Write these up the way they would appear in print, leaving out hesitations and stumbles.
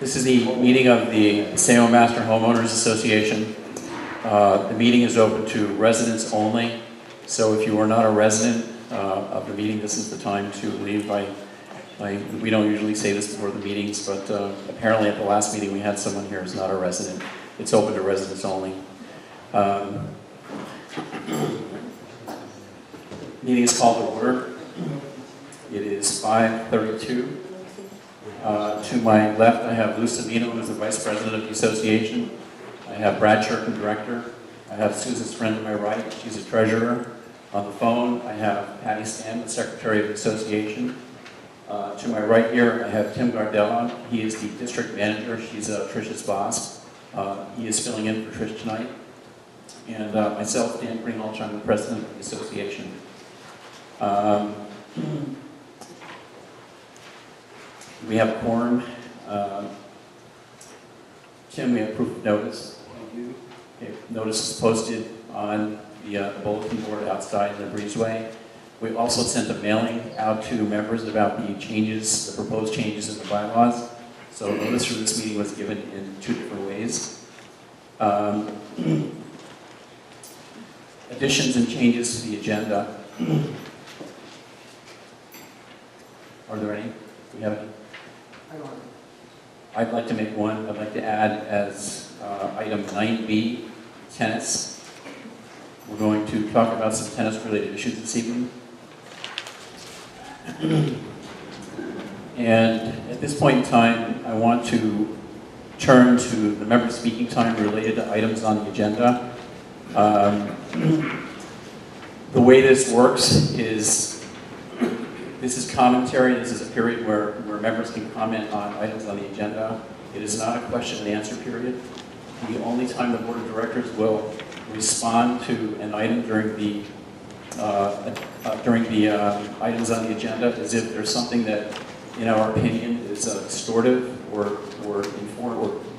This is the meeting of the Paseo Master Homeowners Association. The meeting is open to residents only, so if you are not a resident of the meeting, this is the time to leave. We don't usually say this before the meetings, but apparently at the last meeting we had someone here who's not a resident. It's open to residents only. Meeting is called to order. It is 5:32. To my left, I have Lou Savino, who's the Vice President of the Association. I have Brad Shirkin, Director. I have Susan's friend to my right. She's a treasurer. On the phone, I have Patty Stan, the Secretary of the Association. To my right here, I have Tim Gardella. He is the District Manager. She's Trish's boss. He is filling in for Trish tonight. And myself, Dan Greenhalgh, I'm the President of the Association. We have a quorum. Tim, we have proof of notice. Thank you. Okay. Notice is posted on the bulletin board outside in the breezeway. We also sent a mailing out to members about the changes, the proposed changes in the bylaws. So notice for this meeting was given in 2 different ways. Additions and changes to the agenda. Are there any? Do we have any? I'd like to make one. I'd like to add as item 9B, tennis. We're going to talk about some tennis-related issues this evening. And at this point in time, I want to turn to the member speaking time related to items on the agenda. The way this works is, this is commentary. This is a period where members can comment on items on the agenda. It is not a question and answer period. The only time the Board of Directors will respond to an item during the items on the agenda is if there's something that, in our opinion, is distortive or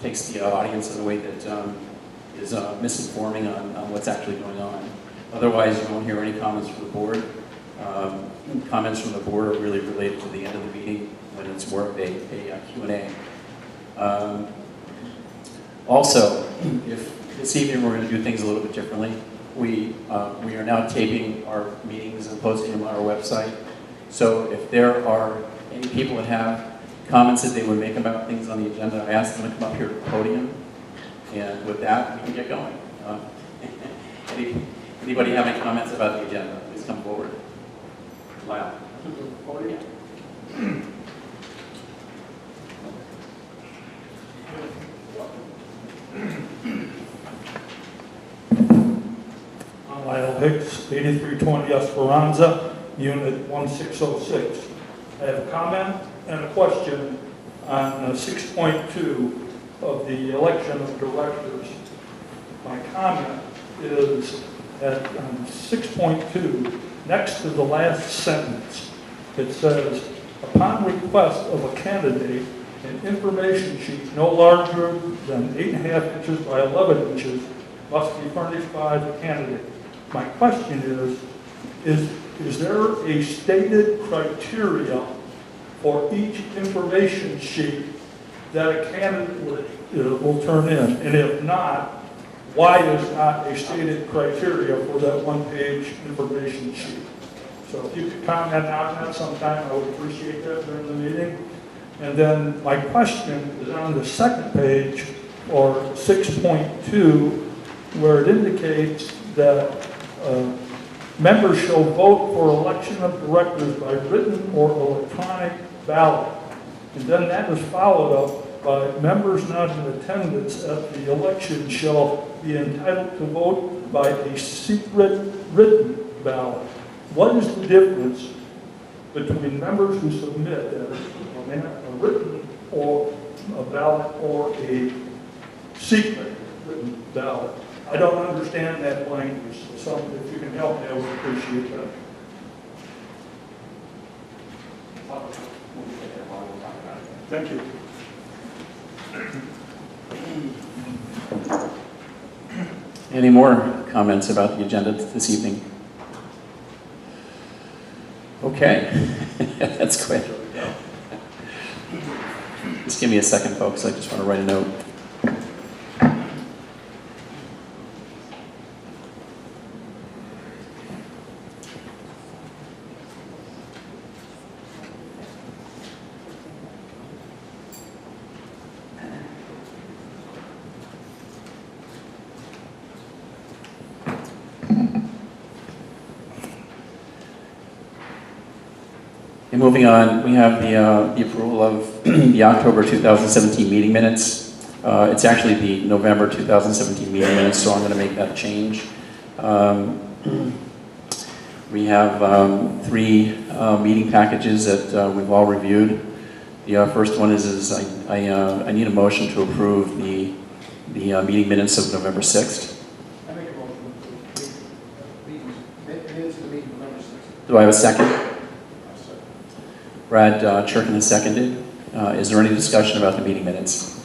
takes the audience in a way that is misinforming on what's actually going on. Otherwise, you won't hear any comments from the board. Comments from the board are really related to the end of the meeting when it's more of a Q&A. Also, if this evening we're going to do things a little bit differently, we are now taping our meetings and posting them on our website. So if there are any people that have comments that they would make about things on the agenda, I ask them to come up here to the podium. And with that, we can get going. Anybody have any comments about the agenda? Please come forward. Wow. Podium. I'm Lyle Hicks, 8320 Esperanza, Unit 1606. I have a comment and a question on 6.2 of the election of directors. My comment is that on 6.2, next to the last sentence, it says, upon request of a candidate, an information sheet no larger than 8.5 inches by 11 inches must be furnished by the candidate. My question is there a stated criteria for each information sheet that a candidate will turn in? And if not, why is not a stated criteria for that one-page information sheet? So if you could comment on that sometime, I would appreciate that during the meeting. And then my question is on the second page, or 6.2, where it indicates that members shall vote for election of directors by written or electronic ballot. And then that is followed up by members not in attendance at the election shall be entitled to vote by a secret written ballot. What is the difference between members who submit a written or a ballot or a secret written ballot? I don't understand that language, so if you can help me, I would appreciate that. Thank you. Any more comments about the agenda this evening? Okay, that's quick. Just give me a second, folks. I just want to write a note. And moving on, we have the approval of the October 2017 meeting minutes. It's actually the November 2017 meeting minutes, so I'm going to make that change. We have 3 meeting packages that we've all reviewed. The first one is I need a motion to approve the meeting minutes of November 6th. I make a motion to approve minutes of the meeting November 6th. Do I have a second? Brad Churkin has seconded. Is there any discussion about the meeting minutes?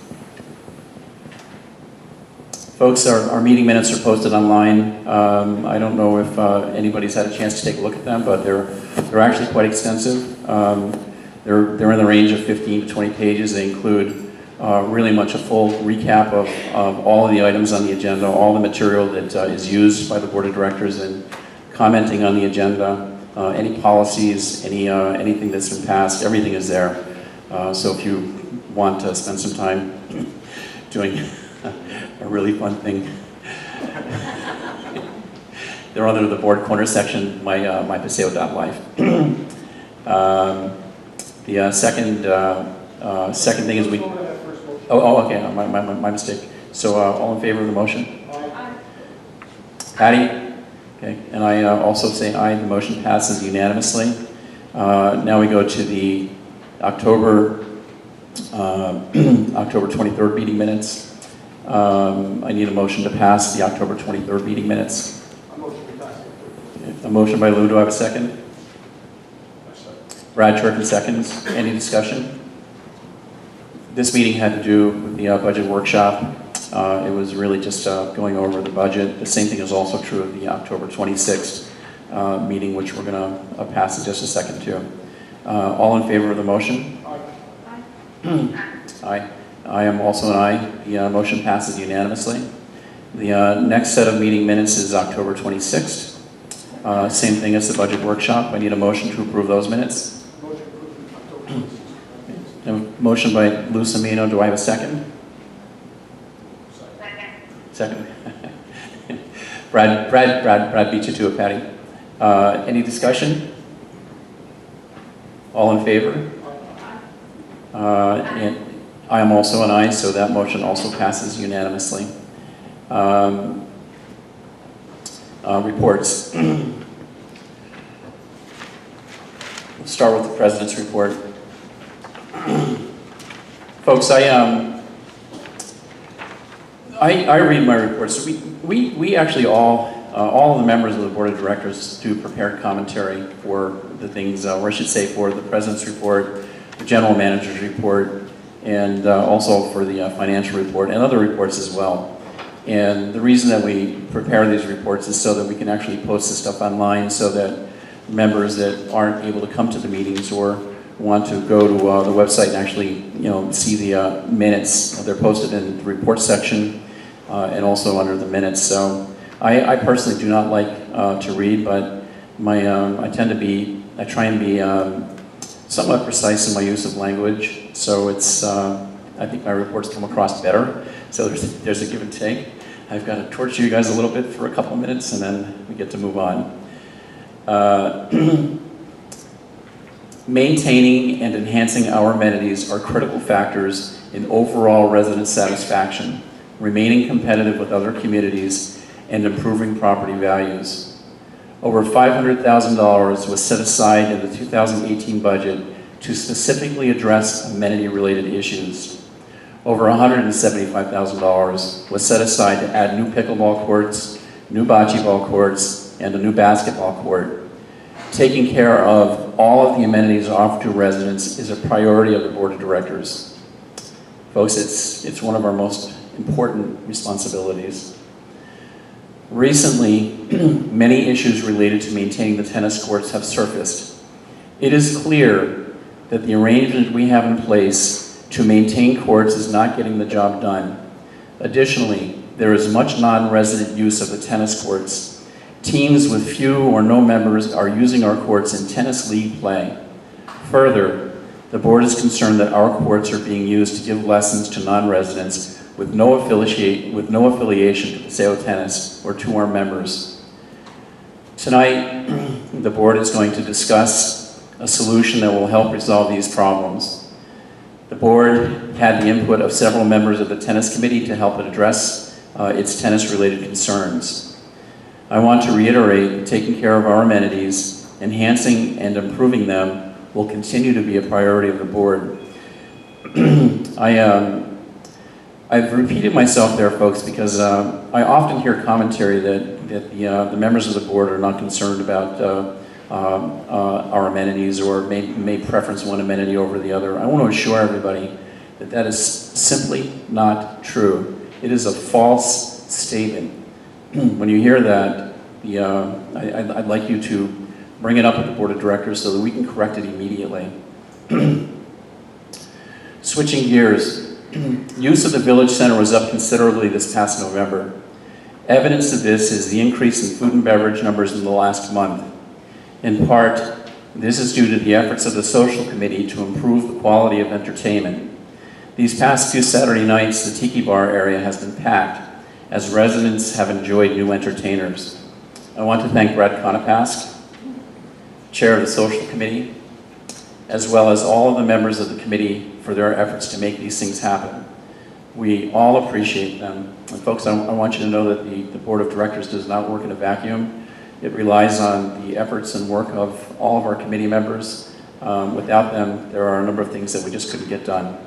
Folks, our meeting minutes are posted online. I don't know if anybody's had a chance to take a look at them, but they're actually quite extensive. They're in the range of 15 to 20 pages. They include really much a full recap of all of the items on the agenda, all the material that is used by the Board of Directors in commenting on the agenda. Any policies, anything that's been passed, everything is there. So if you want to spend some time doing a really fun thing, they're under the board corner section, my Paseo.life. The second thing is we. Okay, my mistake. So all in favor of the motion? Aye. Patty? Okay, and I also say aye. The motion passes unanimously. Now we go to the October 23rd meeting minutes. I need a motion to pass the October 23rd meeting minutes. A motion to pass. Okay, a motion by Lou. Do I have a second? Brad Churkin seconds. Any discussion? This meeting had to do with the budget workshop. It was really just going over the budget. The same thing is also true of the October 26th meeting, which we're going to pass in just a second too. All in favor of the motion? Aye. Aye. I am also an aye. The motion passes unanimously. The next set of meeting minutes is October 26th. Same thing as the budget workshop. I need a motion to approve those minutes. Motion approved October 26th. A motion by Lou Samino. Do I have a second? Second. Brad beat you to it, Patty. Any discussion? All in favor? And I am also an aye, so that motion also passes unanimously. Reports. We'll start with the President's report. Folks, I read my reports. So we actually all of the members of the Board of Directors do prepared commentary for the things, or I should say for the President's report, the General Manager's report, and also for the financial report and other reports as well. And the reason that we prepare these reports is so that we can actually post this stuff online so that members that aren't able to come to the meetings or want to go to the website and actually, see the minutes. They're posted in the report section and also under the minutes. So I personally do not like to read, but I try and be somewhat precise in my use of language. So it's, I think my reports come across better. So there's a give and take. I've got to torture you guys a little bit for a couple of minutes and then we get to move on. Maintaining and enhancing our amenities are critical factors in overall resident satisfaction, remaining competitive with other communities, and improving property values. Over $500,000 was set aside in the 2018 budget to specifically address amenity-related issues. Over $175,000 was set aside to add new pickleball courts, new bocce ball courts, and a new basketball court. Taking care of all of the amenities offered to residents is a priority of the Board of Directors. Folks, it's one of our most important responsibilities. Recently, many issues related to maintaining the tennis courts have surfaced. It is clear that the arrangement we have in place to maintain courts is not getting the job done. Additionally, there is much non-resident use of the tennis courts. Teams with few or no members are using our courts in tennis league play. Further, the board is concerned that our courts are being used to give lessons to non-residents with no affiliation to Paseo Tennis or to our members. Tonight, the board is going to discuss a solution that will help resolve these problems. The board had the input of several members of the tennis committee to help it address its tennis-related concerns. I want to reiterate that taking care of our amenities, enhancing and improving them will continue to be a priority of the board. I've repeated myself there, folks, because I often hear commentary that the members of the board are not concerned about our amenities or may preference one amenity over the other. I want to assure everybody that that is simply not true. It is a false statement. When you hear that, I'd like you to bring it up with the board of directors so that we can correct it immediately. Switching gears, use of the village center was up considerably this past November. Evidence of this is the increase in food and beverage numbers in the last month. In part, this is due to the efforts of the social committee to improve the quality of entertainment. These past few Saturday nights, the Tiki Bar area has been packed as residents have enjoyed new entertainers. I want to thank Brad Konopask, chair of the social committee, as well as all of the members of the committee for their efforts to make these things happen. We all appreciate them. And folks, I want you to know that the board of directors does not work in a vacuum. It relies on the efforts and work of all of our committee members. Without them, there are a number of things that we just couldn't get done.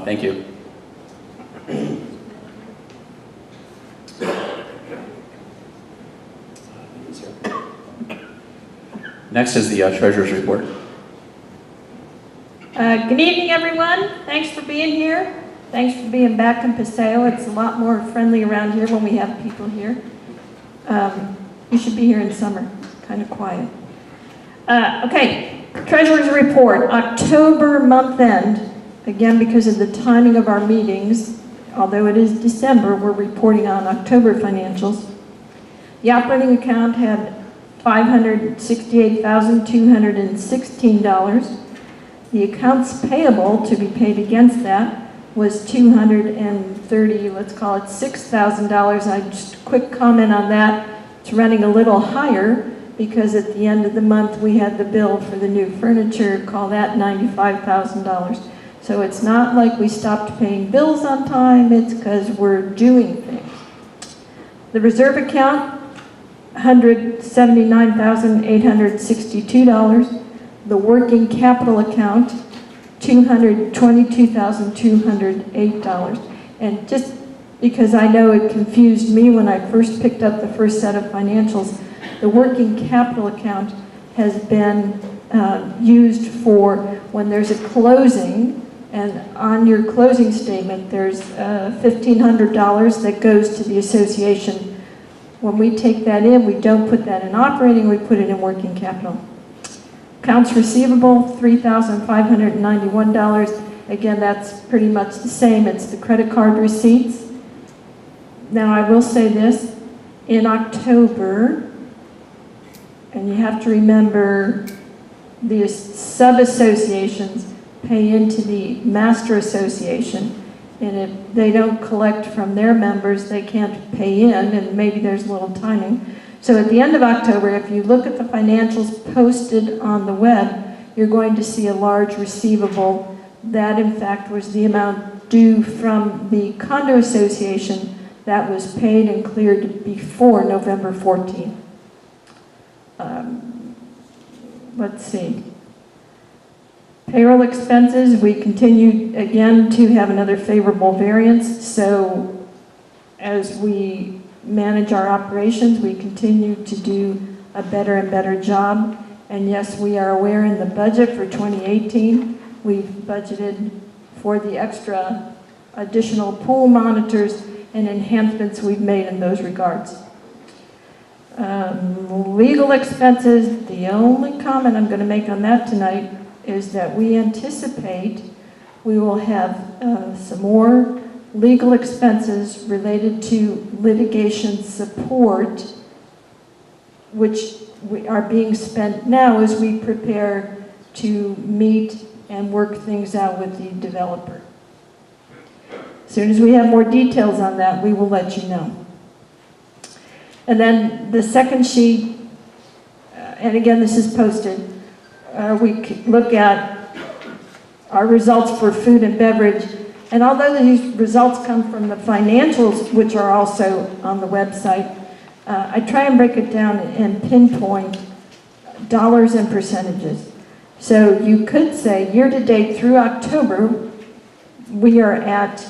Thank you. Next is the treasurer's report. Good evening, everyone. Thanks for being here. Thanks for being back in Paseo. It's a lot more friendly around here when we have people here. You should be here in summer. It's kind of quiet. Okay, treasurer's report. October month end. Again, because of the timing of our meetings, although it is December, we're reporting on October financials. The operating account had $568,216. The accounts payable to be paid against that was $230, let's call it $6,000. I just quick comment on that. It's running a little higher because at the end of the month we had the bill for the new furniture, call that $95,000. So it's not like we stopped paying bills on time, it's because we're doing things. The reserve account, $179,862. The working capital account, $222,208. And just because I know it confused me when I first picked up the first set of financials, the working capital account has been used for when there's a closing, and on your closing statement there's $1,500 that goes to the association. When we take that in, we don't put that in operating, we put it in working capital. Accounts receivable, $3,591. Again, that's pretty much the same. It's the credit card receipts. Now, I will say this. In October, and you have to remember the sub-associations pay into the master association, and if they don't collect from their members, they can't pay in, and maybe there's a little timing. So at the end of October, if you look at the financials posted on the web, you're going to see a large receivable. That, in fact, was the amount due from the condo association that was paid and cleared before November 14th. Let's see. Payroll expenses, we continue again to have another favorable variance. So as we manage our operations, we continue to do a better and better job. And yes, we are aware in the budget for 2018, we've budgeted for the extra additional pool monitors and enhancements we've made in those regards. Legal expenses, the only comment I'm going to make on that tonight is that we anticipate We will have some more legal expenses related to litigation support, which are being spent now as we prepare to meet and work things out with the developer. As soon as we have more details on that, we will let you know. And then the second sheet, and again, this is posted, we look at our results for food and beverage. And although these results come from the financials, which are also on the website, I try and break it down and pinpoint dollars and percentages. So you could say year-to-date through October, we are at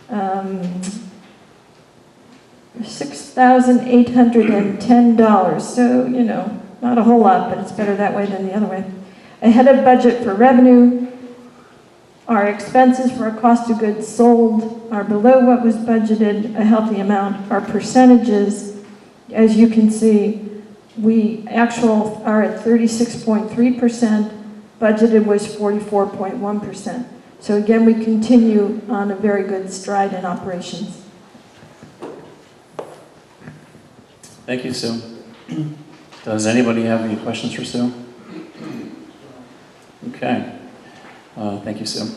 $6,810. So, you know, not a whole lot, but it's better that way than the other way. Ahead of budget for revenue. Our expenses for our cost of goods sold are below what was budgeted, a healthy amount. Our percentages, as you can see, we actual are at 36.3%, budgeted was 44.1%. So again, we continue on a very good stride in operations. Thank you, Sue. Does anybody have any questions for Sue? Okay. Thank you, Sue.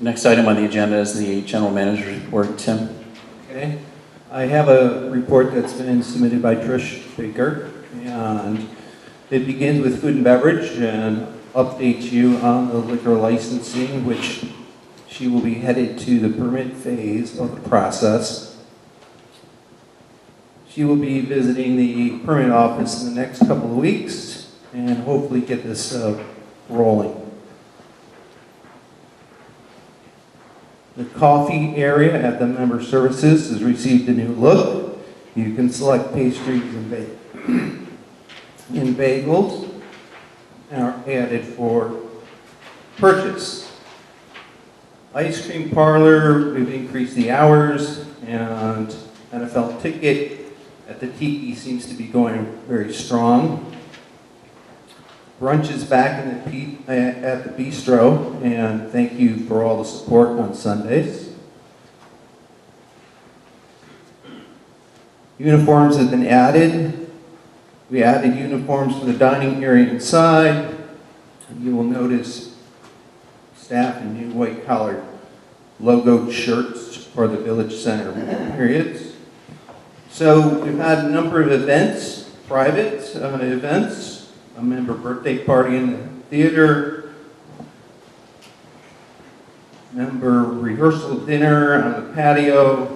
Next item on the agenda is the general manager's report. Tim? Okay. I have a report that's been submitted by Trish Baker, and it begins with food and beverage and updates you on the liquor licensing, which she will be headed to the permit phase of the process. She will be visiting the permit office in the next couple of weeks and hopefully get this rolling. The coffee area at the member services has received a new look. You can select pastries and bagels are added for purchase. Ice cream parlor, we've increased the hours, and NFL ticket at the Tiki seems to be going very strong. Brunch is back in at the bistro, and thank you for all the support on Sundays. Uniforms have been added. We added uniforms for the dining area inside. You will notice staff in new white collared logoed shirts for the village center periods. So we've had a number of events, private events, a member birthday party in the theater, member rehearsal dinner on the patio,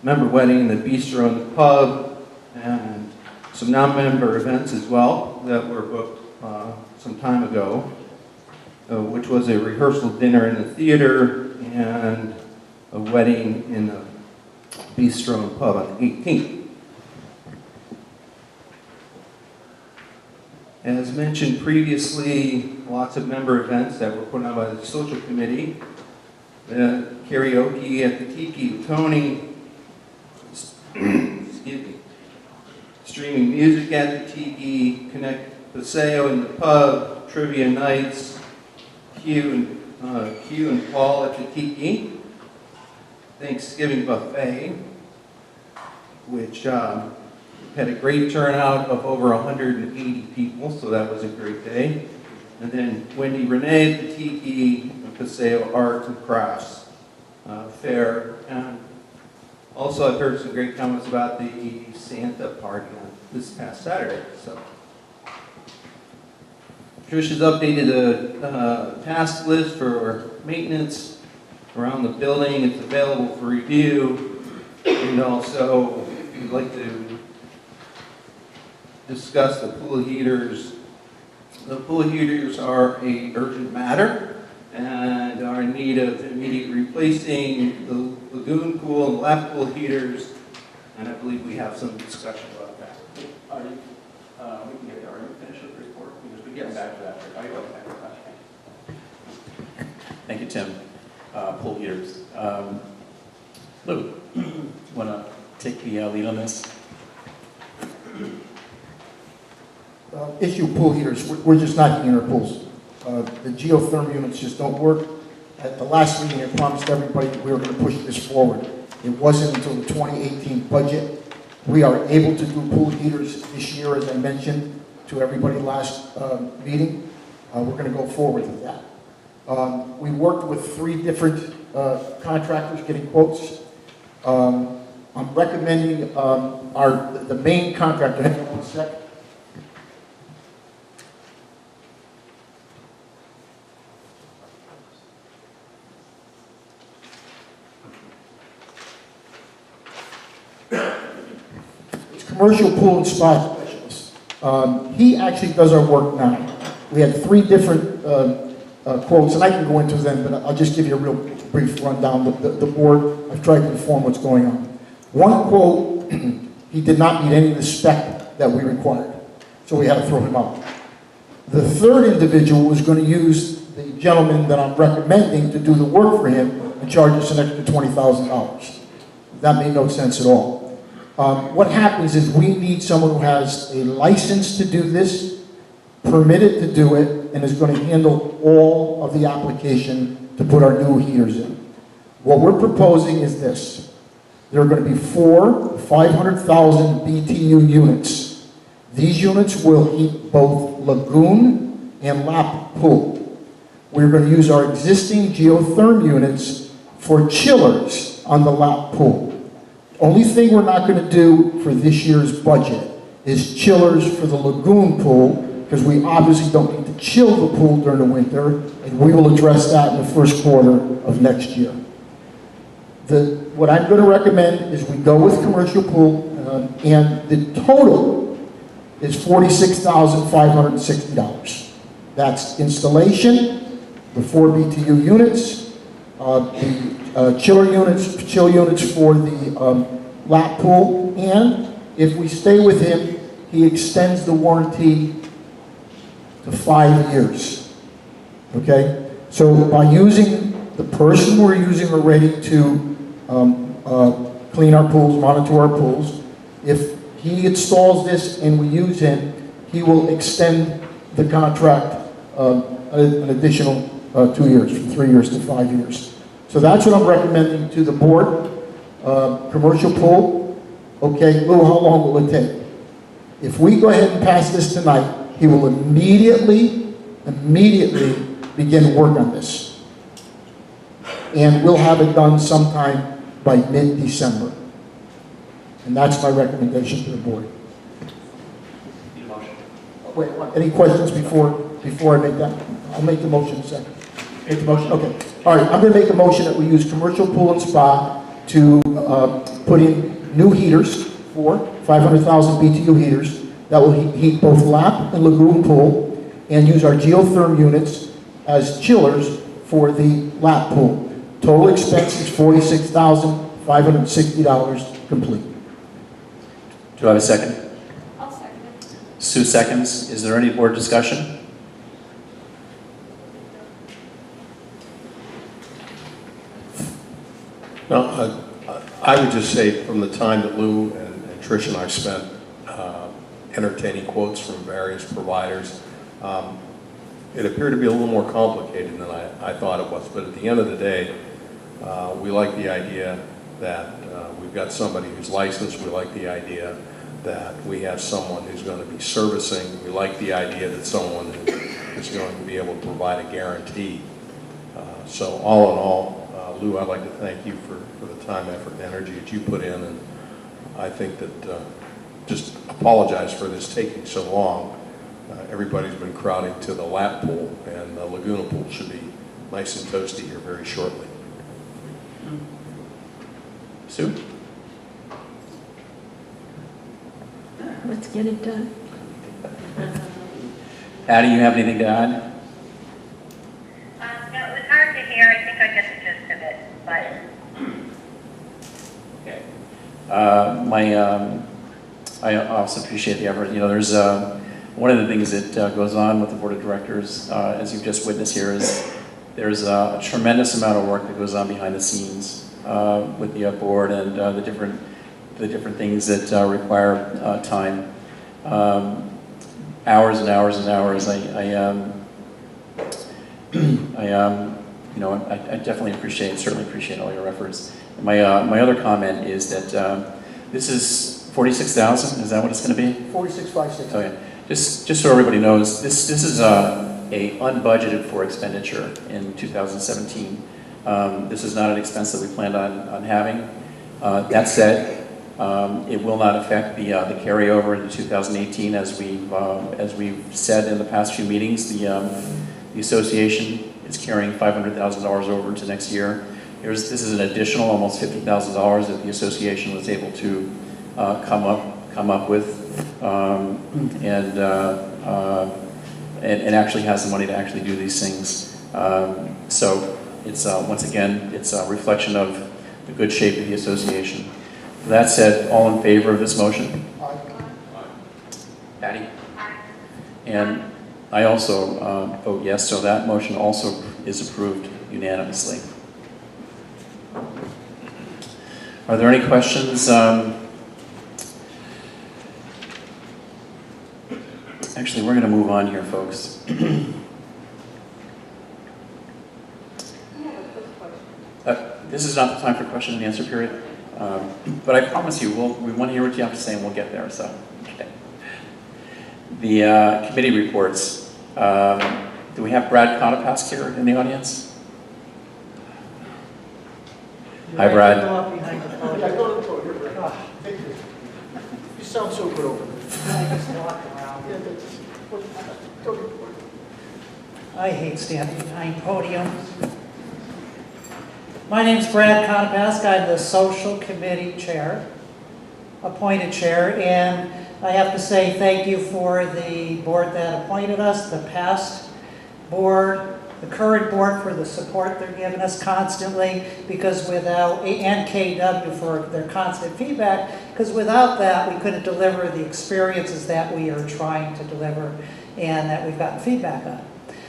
member wedding in the bistro and the pub, and some non-member events as well that were booked some time ago, which was a rehearsal dinner in the theater and a wedding in the bistro and pub on the 18th. As mentioned previously, lots of member events that were put on by the social committee. The karaoke at the Tiki with Tony, excuse me, streaming music at the Tiki, Connect Paseo in the pub, trivia nights, Q and Paul at the Tiki, Thanksgiving buffet, which had a great turnout of over 180 people, so that was a great day. And then Wendy Renee at the Tiki and Paseo Art and Crafts Fair. And also I've heard some great comments about the Santa party on this past Saturday. So Trish has updated the task list for maintenance around the building. It's available for review. And also we'd like to discuss the pool heaters. The pool heaters are an urgent matter and are in need of immediate replacing. The lagoon pool and lap pool heaters, and I believe we have some discussion about that. We can get our finished with the report because we get back to that. Are you okay? Thank you, Tim. Pool heaters. Lou, want to take the lead on this? issue pool heaters. We're just not heating our pools. The geothermal units just don't work. At the last meeting, I promised everybody we were going to push this forward. It wasn't until the 2018 budget. We are able to do pool heaters this year, as I mentioned to everybody last meeting. We're going to go forward with that. We worked with 3 different contractors getting quotes. I'm recommending the main contractor. Hang on one sec. It's Commercial Pool and Spa Specialist. He actually does our work now. We had 3 different quotes, and I can go into them, but I'll just give you a real brief rundown. The board, I've tried to inform what's going on. One quote, he did not meet any of the spec that we required, so we had to throw him out. The third individual was going to use the gentleman that I'm recommending to do the work for him and charge us an extra $20,000. That made no sense at all. What happens is we need someone who has a license to do this, permitted to do it, and is going to handle all of the application to put our new heaters in. What we're proposing is this. There are going to be 4 500,000 BTU units. These units will heat both lagoon and lap pool. We're going to use our existing geothermal units for chillers on the lap pool. Only thing we're not going to do for this year's budget is chillers for the lagoon pool, because we obviously don't need to chill the pool during the winter, and we will address that in the first quarter of next year. What I'm going to recommend is we go with commercial pool, and the total is $46,560. That's installation, the 4 BTU units, the chill units for the lap pool, and if we stay with him, he extends the warranty to 5 years. Okay? So by using the person we're using already to clean our pools, monitor our pools, if he installs this and we use him, he will extend the contract an additional 2 years, from 3 years to 5 years. So that's what I'm recommending to the board. Commercial pool, okay, Lou, how long will it take? If we go ahead and pass this tonight, he will immediately begin work on this. And we'll have it done sometime by mid-December. And that's my recommendation to the board. Need a motion? Wait, any questions before I make that? I'll make the motion in a second. Make the motion? Okay. All right, I'm going to make a motion that we use commercial pool and spa to put in new heaters, 500,000 BTU heaters, that will heat both lap and lagoon pool, and use our geothermal units as chillers for the lap pool. Total expense is $46,560 complete. Do I have a second? I'll second it. Sue seconds. Is there any board discussion? No, I would just say from the time that Lou and Trish and I spent entertaining quotes from various providers, it appeared to be a little more complicated than I thought it was. But at the end of the day, we like the idea that we've got somebody who's licensed. We like the idea that we have someone who's going to be servicing. We like the idea that someone is going to be able to provide a guarantee. So all in all, Lou, I'd like to thank you for the time, effort, and energy that you put in, and I think that just apologize for this taking so long. Everybody's been crowding to the lap pool, and the Laguna pool should be nice and toasty here very shortly. Sue? Let's get it done. Patty, you have anything to add? No, it was hard to hear. I think I get the gist of it, but Okay. I also appreciate the effort. You know, there's one of the things that goes on with the board of directors, as you've just witnessed here, is there's a tremendous amount of work that goes on behind the scenes with the board and the different things that require time. hours and hours and hours. I definitely certainly appreciate all your efforts. My other comment is that this is 46,000. Is that what it's going to be? 4656. Okay. Just so everybody knows, this is a unbudgeted for expenditure in 2017. This is not an expense that we planned on having. That said, it will not affect the carryover into 2018, as we've said in the past few meetings. The association is carrying $500,000 over into next year. This is an additional almost $50,000 that the association was able to come up with, and actually has the money to actually do these things. So it's once again, it's a reflection of the good shape of the association. That said, all in favor of this motion? Aye. Patty? And I also vote yes, so that motion also is approved unanimously. Are there any questions? Actually, we're going to move on here, folks. This is not the time for question and answer period, but I promise you, we want to hear what you have to say, and we'll get there. So, okay. The committee reports. Do we have Brad Conopask here in the audience? Hi, Brad. Yeah, go to the podium. Thank you. You sound so good over there. I hate standing behind podiums. My name's Brad Conopask. I'm the Social Committee Chair, appointed Chair, and I have to say thank you for the board that appointed us, the past board, the current board for the support they're giving us constantly, because without, and KW for their constant feedback, because without that we couldn't deliver the experiences that we are trying to deliver and that we've gotten feedback on.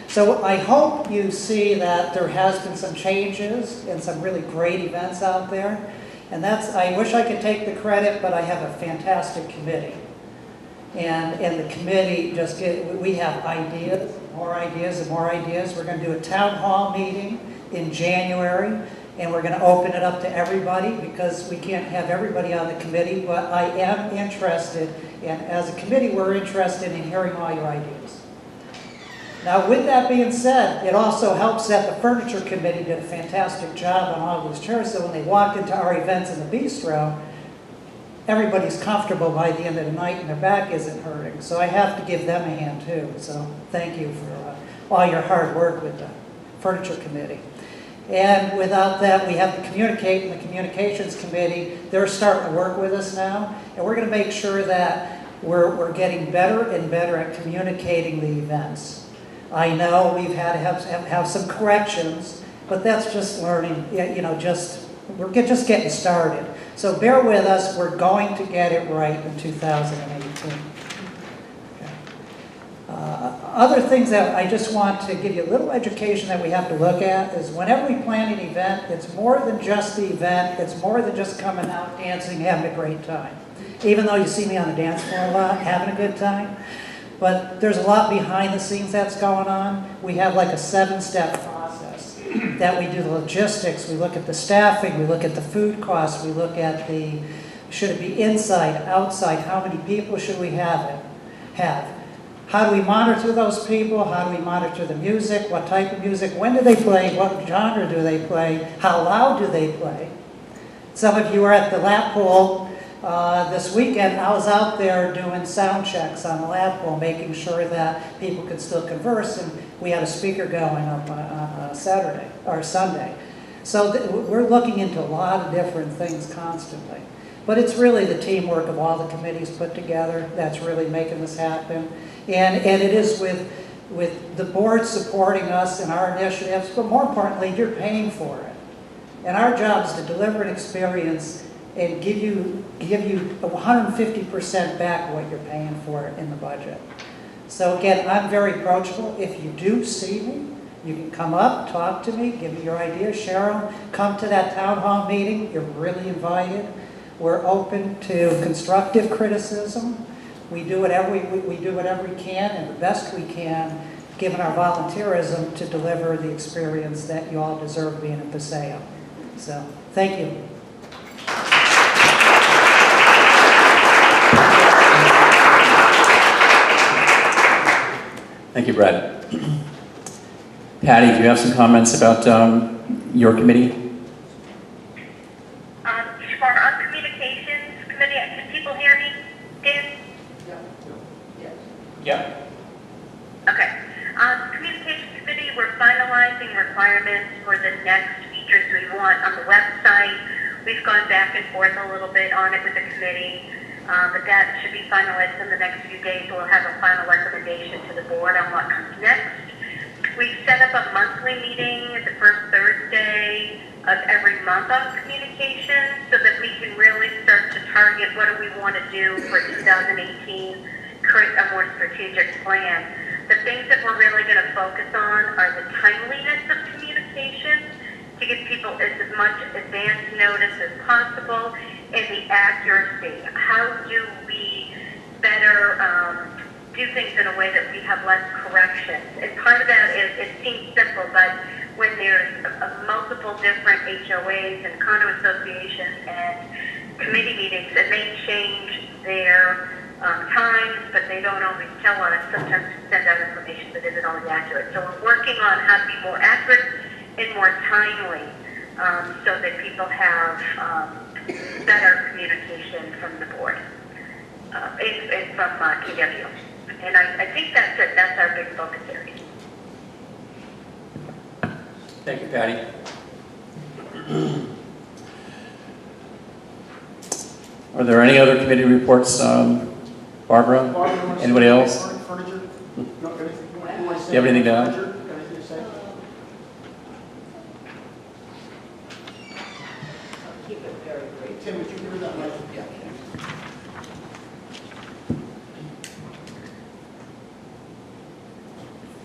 So I hope you see that there has been some changes and some really great events out there. And I wish I could take the credit, but I have a fantastic committee. And the committee we have ideas, more ideas and more ideas. We're going to do a town hall meeting in January, and we're going to open it up to everybody, because we can't have everybody on the committee, but I am interested, and as a committee, we're interested in hearing all your ideas. Now, with that being said, it also helps that the Furniture Committee did a fantastic job on all these chairs, so when they walk into our events in the bistro, everybody's comfortable by the end of the night and their back isn't hurting. So I have to give them a hand too. So thank you for all your hard work with the Furniture Committee. And without that, we have the Communications Committee. They're starting to work with us now, and we're going to make sure that we're getting better and better at communicating the events. I know we've had to have some corrections, but that's just learning, we're just getting started. So bear with us, we're going to get it right in 2018. Okay. Other things that I just want to give you a little education that we have to look at is whenever we plan an event, it's more than just the event, it's more than just coming out, dancing, having a great time. Even though you see me on the dance floor a lot, having a good time. But there's a lot behind the scenes that's going on. We have like a 7-step process that we do the logistics, we look at the staffing, we look at the food costs, we look at should it be inside, outside, how many people should we have? How do we monitor those people? How do we monitor the music? What type of music? When do they play? What genre do they play? How loud do they play? Some of you were at the lap pool this weekend. I was out there doing sound checks on the lap pool, making sure that people could still converse, and we had a speaker going up on Saturday or Sunday. So we're looking into a lot of different things constantly. But it's really the teamwork of all the committees put together that's really making this happen. And it is with the board supporting us in our initiatives, but more importantly, you're paying for it. And our job is to deliver an experience and give you 150% back what you're paying for in the budget. So again, I'm very approachable. If you do see me, you can come up, talk to me, give me your ideas, share them. Come to that town hall meeting. You're really invited. We're open to constructive criticism. we do whatever we do whatever we can and the best we can, given our volunteerism, to deliver the experience that you all deserve being in Paseo. So, thank you. Thank you, Brad. Patty, do you have some comments about your committee? For our communications committee, can people hear me? Dan? Yeah. Okay. Communications committee, we're finalizing requirements for the next features we want on the website. We've gone back and forth a little bit on it with the committee, but that should be finalized in the next few days. We'll have a final recommendation to the board on what comes next. We've set up a monthly meeting the first Thursday of every month on communication so that we can really start to target what do we want to do for 2018, create a more strategic plan. The things that we're really going to focus on are the timeliness of communication to give people as much advance notice as possible and the accuracy. How do we better do things in a way that we have less corrections? And part of that is, it seems simple, but when there's multiple different HOAs and condo associations and committee meetings, and they change their times, but they don't always tell us. Sometimes we send out information that isn't always accurate. So we're working on how to be more accurate and more timely, so that people have better communication from the board and from KW. And I think that's it. That's our big focus area. Thank you, Patty. Are there any other committee reports, Barbara? Anybody else? Furniture? No, anything? Do you have anything to add? Anything to say? Keep it very brief. Tim, would you give her that mic? Yeah.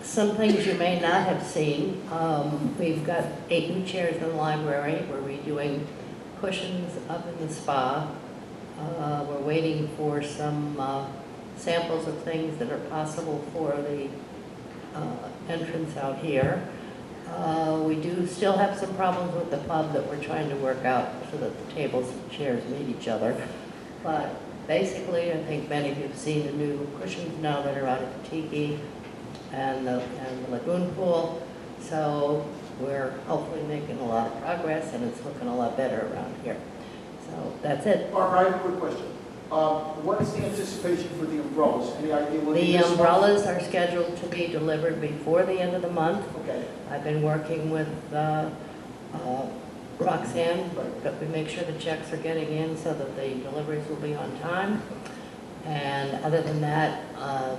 Some things you may not have seen. We've got 8 new chairs in the library. We're redoing cushions up in the spa. We're waiting for some samples of things that are possible for the entrance out here. We do still have some problems with the pub that we're trying to work out so that the tables and chairs meet each other. But basically, I think many of you have seen the new cushions now that are out at the Tiki and the lagoon pool. So we're hopefully making a lot of progress, and it's looking a lot better around here. So that's it. Barbara, I have a quick question. What is the anticipation for the umbrellas? Any idea what it The is? umbrellas are scheduled to be delivered before the end of the month. Okay. I've been working with Roxanne, that we make sure the checks are getting in so that the deliveries will be on time. And other than that, I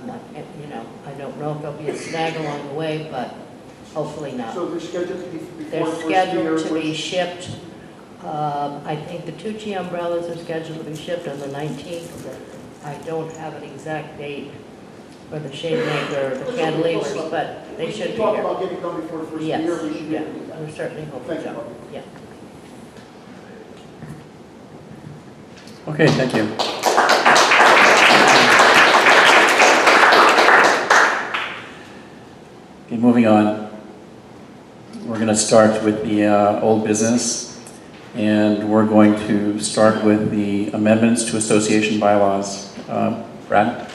don't know if there'll be a snag along the way, but hopefully not. So they're scheduled to be before They're the first of the year? scheduled to be shipped. I think the Tucci umbrellas are scheduled to be shipped on the 19th. I don't have an exact date for the shade maker, the cantilevers, but they should be Talk here. about getting done before the first of the Yes, year, we should be yeah, able to do that. we're certainly hoping Thank you, so. Barbara. Yeah. Okay, thank you. Okay, moving on. We're going to start with the old business, and we're going to start with the amendments to association bylaws. Brad?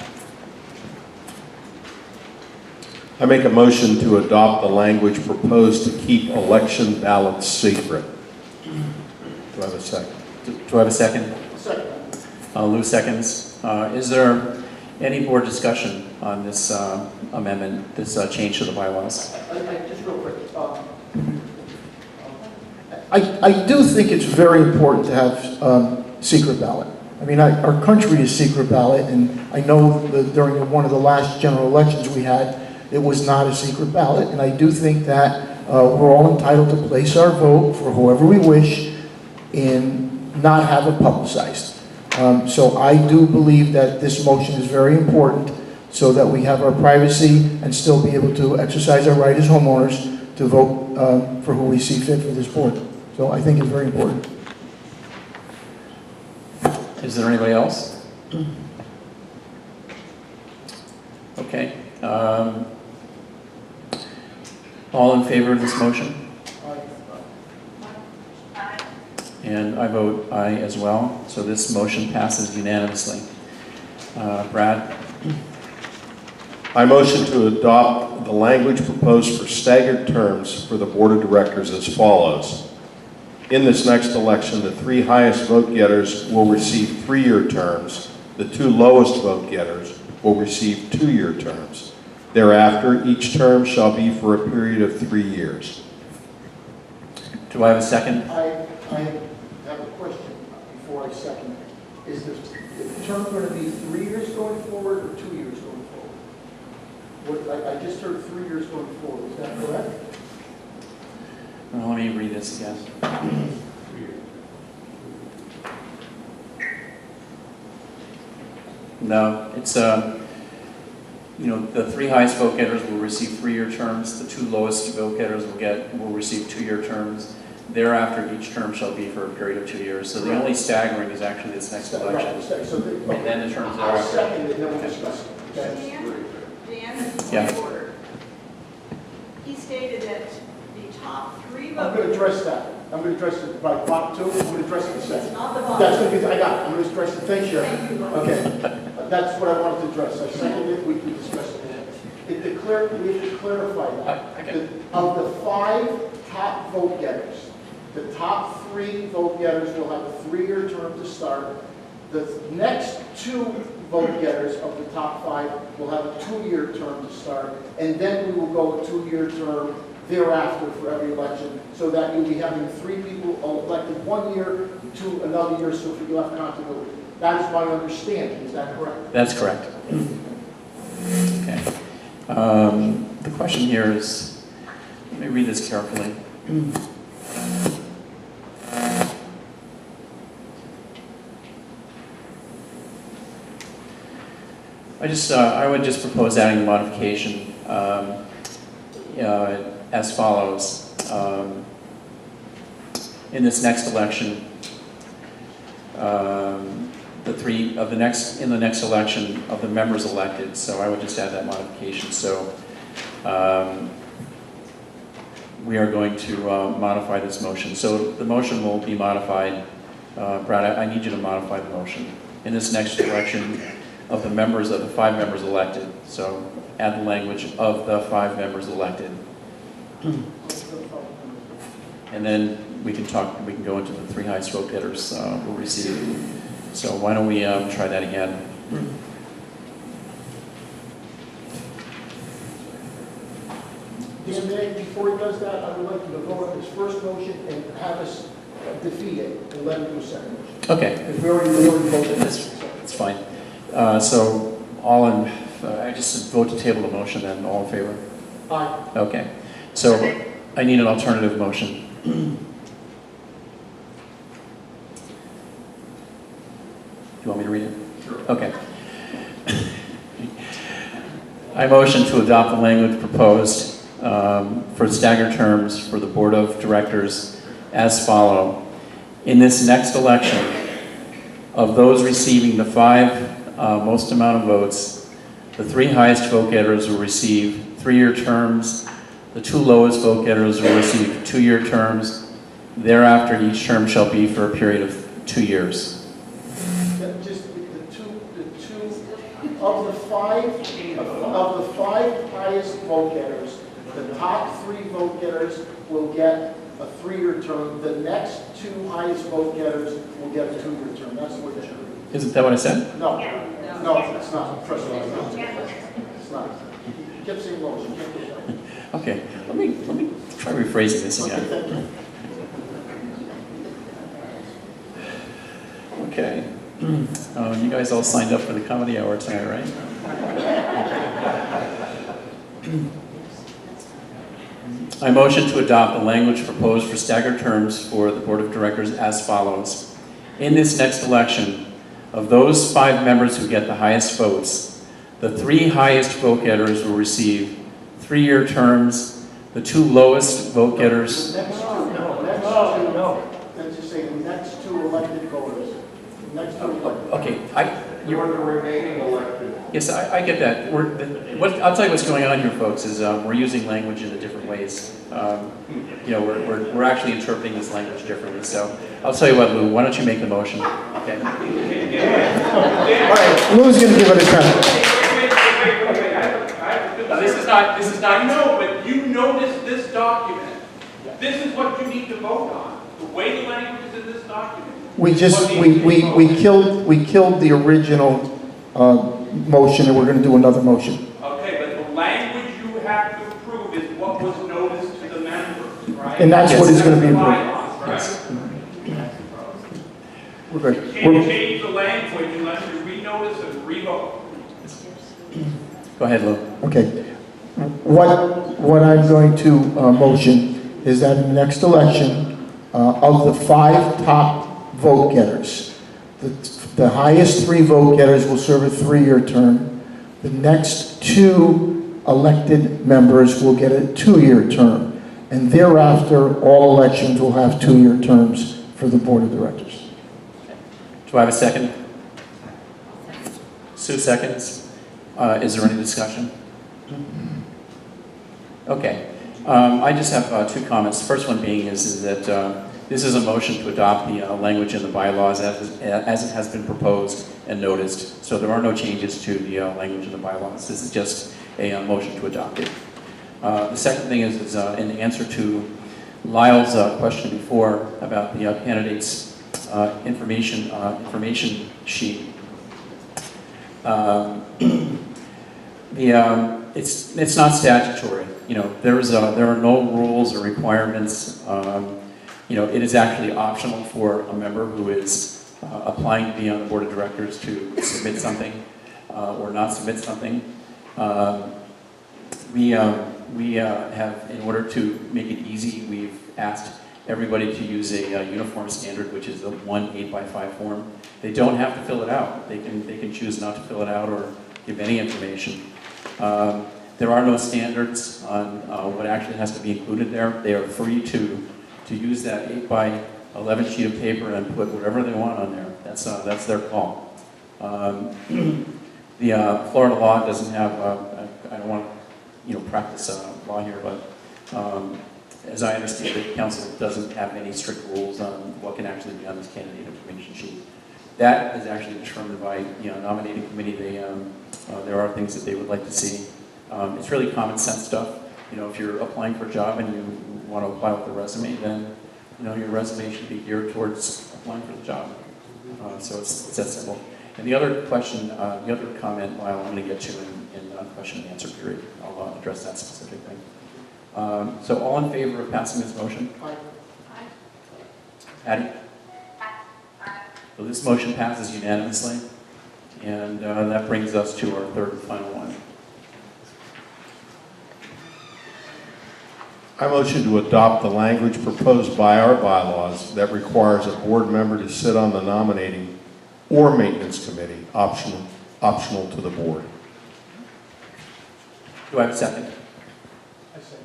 I make a motion to adopt the language proposed to keep election ballots secret. Do I have a second? Do I have a second? Second. Lou seconds. Is there any board discussion on this amendment, this change to the bylaws? Just real quick. I do think it's very important to have secret ballot. I mean, our country is secret ballot, and I know that during one of the last general elections we had, it was not a secret ballot, and I do think that we're all entitled to place our vote for whoever we wish and not have it publicized. So I do believe that this motion is very important so that we have our privacy and still be able to exercise our right as homeowners to vote for who we see fit for this board. So I think it's very important. Is there anybody else? Okay. All in favor of this motion? And I vote aye as well, so this motion passes unanimously. Brad? I motion to adopt the language proposed for staggered terms for the Board of Directors as follows. In this next election, the 3 highest vote getters will receive 3-year terms. The 2 lowest vote getters will receive 2-year terms. Thereafter, each term shall be for a period of 3 years. Do I have a second? I have a question before I second. Is the term going to be 3 years going forward or 2 years going forward? I just heard 3 years going forward. Is that correct? Well, let me read this again. No, it's, the 3 highest vote getters will receive 3-year terms. The 2 lowest vote getters will receive 2-year terms. Thereafter, each term shall be for a period of 2 years. So the only staggering is actually this next election. And then the terms thereafter. Second, and then we'll discuss. Dan, this is Yeah. point of order. He stated that the top 3 I'm going to address that. I'm going to address it by part 2. I'm going to address it in a second. Not the That's bottom. going to be, I got it. I'm going to address it. Thanks, Sharon. Thank you. Okay. That's what I wanted to address. I seconded it. We can discuss it. We have to clarify that. Okay. Of the 5 top vote getters, the top 3 vote getters will have a 3-year term to start. The next 2 vote getters of the top 5 will have a 2-year term to start, and then we will go a 2-year term thereafter for every election, so that you'll be having 3 people elected 1 year to another year, so you'll have continuity. That is my understanding. Is that correct? That's correct. Okay. The question here is, let me read this carefully. I would just propose adding a modification as follows. In this next election, in the next election of the members elected, so I would just add that modification. So we are going to modify this motion. So the motion will be modified. Brad, I need you to modify the motion. In this next election of the 5 members elected. So add the language of the 5 members elected. And then we can go into the 3 highest vote getters will receive. So why don't we try that again? Before he does that, I would like you to vote on his first motion and have us defeat it and let him do a second motion. Okay. Because we already voted. That's fine. So I just vote to table the motion then. All in favor? Aye. Okay. So I need an alternative motion. Do you want me to read it? Sure. Okay. I motion to adopt the language proposed for staggered terms for the Board of Directors as follow. In this next election, of those receiving the 5 most amount of votes, the 3 highest vote getters will receive 3-year terms. The 2 lowest vote getters will receive 2-year terms. Thereafter, each term shall be for a period of 2 years. Just of the five highest vote getters, the top 3 vote getters will get a 3-year term. The next 2 highest vote getters will get a 2-year term. That's what it should be. Isn't that what I said? No, it's not. Trust me, it's not. You kept saying low. You can't do that. Okay. Let me try rephrasing this again. Okay. You guys all signed up for the comedy hour tonight, right? I motion to adopt the language proposed for staggered terms for the Board of Directors as follows. In this next election, of those 5 members who get the highest votes, the 3 highest vote getters will receive 3-year terms. The 2 lowest vote getters. Next 2. Let's just say the next 2 elected voters. Next 2 elected. Okay, You're the remaining elected. Yes, I get that. I'll tell you what's going on here, folks, is we're using language in different ways. You know, we're actually interpreting this language differently. So I'll tell you what, Lou, why don't you make the motion? Okay. All right, Lou's going to give it a turn. This is not, no, but you noticed this document. This is what you need to vote on. The way the language is in this document. We killed the original motion, and we're going to do another motion. Okay, but the language you have to approve is what was noticed to the members, right? And that's what is going to be approved. Right? We're good. You can't change the language unless you renotice and revote. Go ahead, Lou. Okay. What I'm going to motion is that in the next election, of the 5 top vote getters, the highest 3 vote getters will serve a 3-year term. The next 2 elected members will get a 2-year term. And thereafter, all elections will have 2-year terms for the board of directors. Do I have a second? Sue seconds. Is there any discussion? Okay. I just have 2 comments. The first one being is that this is a motion to adopt the language in the bylaws as it has been proposed and noticed. So there are no changes to the language in the bylaws. This is just a motion to adopt it. The second thing is in answer to Lyle's question before about the candidates' information sheet. It's not statutory. You know, there are no rules or requirements. You know, it is actually optional for a member who is applying to be on the board of directors to submit something or not submit something. We have, in order to make it easy, we've asked everybody to use a uniform standard, which is the 1 8x5 form. They don't have to fill it out. They can choose not to fill it out or give any information. There are no standards on what actually has to be included there. They are free to use that 8x11 sheet of paper and put whatever they want on there. That's their call. The Florida law doesn't have. I don't want to, practice law here, but as I understand it, council doesn't have any strict rules on what can actually be on this candidate information sheet. That is actually determined by nominating committee. There are things that they would like to see. It's really common sense stuff. If you're applying for a job and you want to apply with a resume, then your resume should be geared towards applying for the job. So it's that simple. And the other question, the other comment, Lyle, I'm going to get to in the question and answer period. I'll address that specific thing. So all in favor of passing this motion? Aye. Patty? So this motion passes unanimously. And that brings us to our third and final one. I motion to adopt the language proposed by our bylaws that requires a board member to sit on the nominating or maintenance committee, optional to the board. Do I have a second? I second.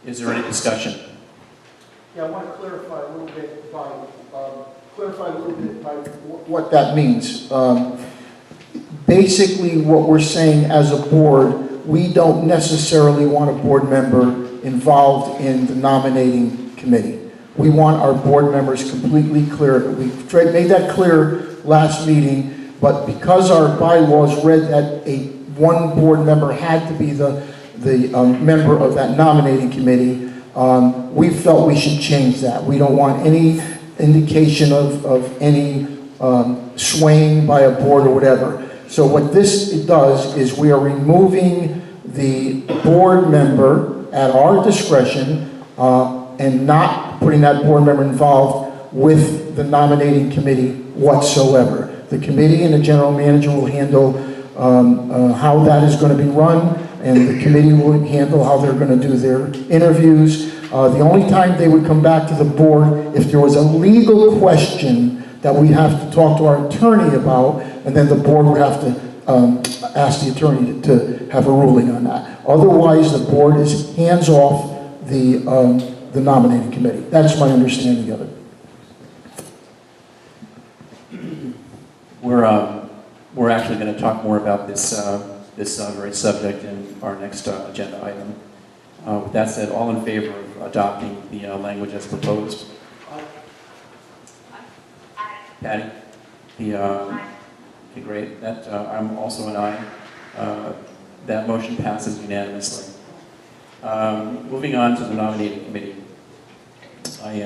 Is there any discussion? Yeah, I want to clarify a little bit by what that means. Basically, what we're saying as a board, we don't necessarily want a board member involved in the nominating committee. We want our board members completely clear. We made that clear last meeting, but because our bylaws read that one board member had to be the member of that nominating committee, we felt we should change that. We don't want any indication of any swaying by a board or whatever. So what this does is we are removing the board member at our discretion and not putting that board member involved with the nominating committee whatsoever. The committee and the general manager will handle how that is going to be run, and the committee will handle how they're going to do their interviews. The only time they would come back to the board if there was a legal question that we have to talk to our attorney about, and then the board would have to ask the attorney to have a ruling on that. Otherwise, the board is hands off the nominating committee. That's my understanding of it. we're actually going to talk more about this, this very subject in our next agenda item. With that said, all in favor of adopting the language as proposed? Patty? Okay, great. That, I'm also an aye. That motion passes unanimously. Moving on to the nominating committee. Why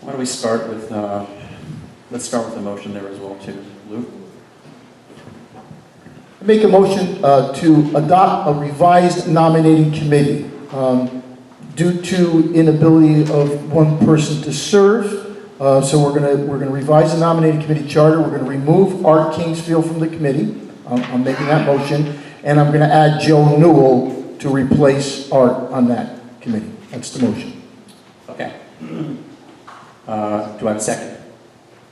don't we start with, let's start with the motion there as well too. Lou? I make a motion to adopt a revised nominating committee. Due to inability of one person to serve, so we're gonna revise the nominating committee charter. We're gonna remove Art Kingsfield from the committee. I'm making that motion, and I'm gonna add Joe Newell to replace Art on that committee. That's the motion. Okay. Do I have a second?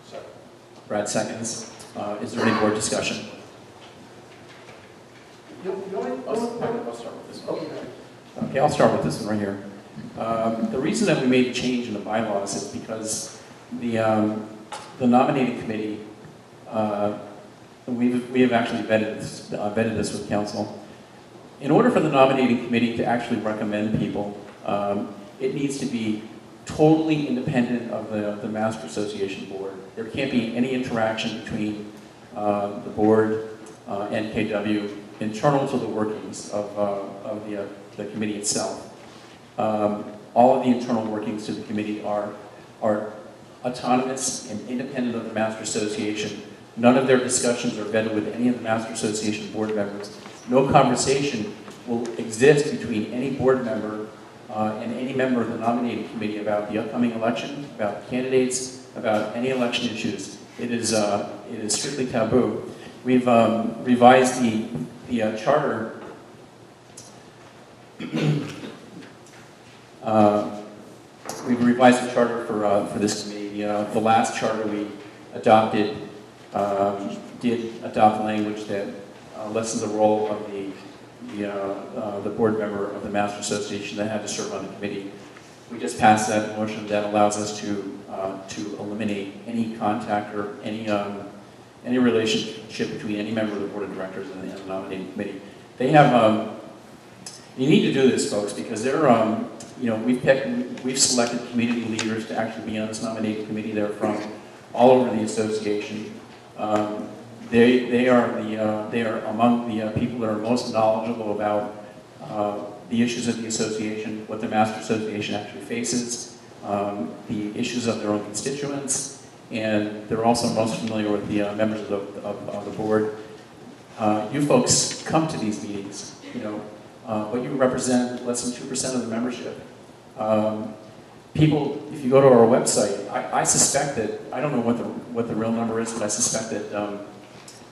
Second. Brad seconds. Is there any more discussion? I'll start with this one. Okay, I'll start with this one right here. The reason that we made a change in the bylaws is because the nominating committee, we have actually vetted this with council. In order for the nominating committee to actually recommend people, it needs to be totally independent of the Master Association board. There can't be any interaction between the board, NKW, internal to the workings of the committee itself. All of the internal workings to the committee are autonomous and independent of the Master Association. None of their discussions are vetted with any of the Master Association board members. No conversation will exist between any board member and any member of the nominating committee about the upcoming election, about candidates, about any election issues. It is strictly taboo. We've revised the charter. We've revised the charter for this committee. The last charter we adopted did adopt language that lessens the role of the board member of the Master Association that had to serve on the committee. We just passed that motion that allows us to eliminate any contact or any relationship between any member of the board of directors and the nominating committee. They have. You need to do this, folks, because they're. We've selected community leaders to actually be on this nominating committee. They're from all over the association. They are among the people that are most knowledgeable about the issues of the association, what the Master Association actually faces, the issues of their own constituents, and they're also most familiar with the members of the board. You folks come to these meetings, but you represent less than 2% of the membership. People, if you go to our website, I suspect that, I don't know what the real number is, but I suspect that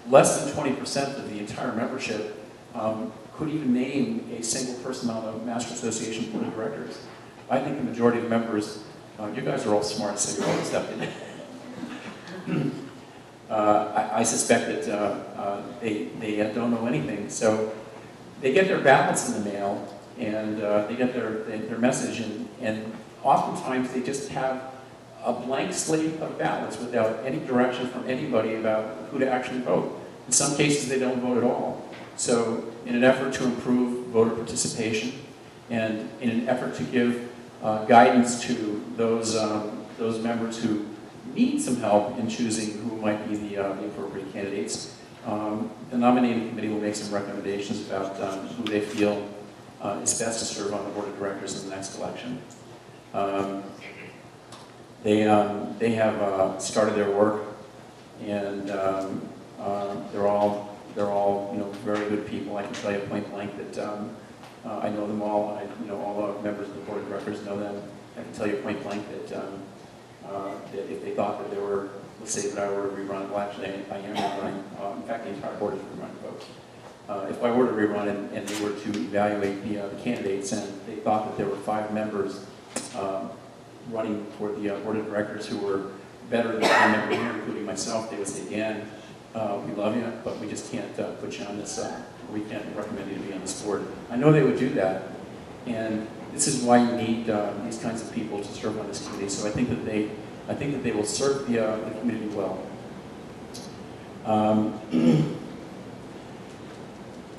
less than 20% of the entire membership could even name a single person on the Master Association Board of Directors. I think the majority of members, you guys are all smart, so you're all accepted. I suspect that they don't know anything. So they get their ballots in the mail, and they get their message, and oftentimes they just have a blank slate of ballots without any direction from anybody about who to actually vote. In some cases, they don't vote at all. So in an effort to improve voter participation and in an effort to give guidance to those members who need some help in choosing who might be the appropriate candidates, the nominating committee will make some recommendations about who they feel is best to serve on the board of directors in the next election. They have started their work, and they're all very good people. I can tell you point blank that I know them all. All the members of the board of directors know them. I can tell you point blank that that if they thought that they were, let's say that I were to rerun, well actually I am rerunning. In fact, the entire board is rerunning, folks. If I were to rerun and they were to evaluate the candidates, and they thought that there were 5 members running for the board of directors who were better than one member here, including myself, they would say, Dan, we love you, but we just can't put you on this, we can't recommend you to be on this board. I know they would do that, and this is why you need these kinds of people to serve on this committee. So I think that they will serve the community well. Um,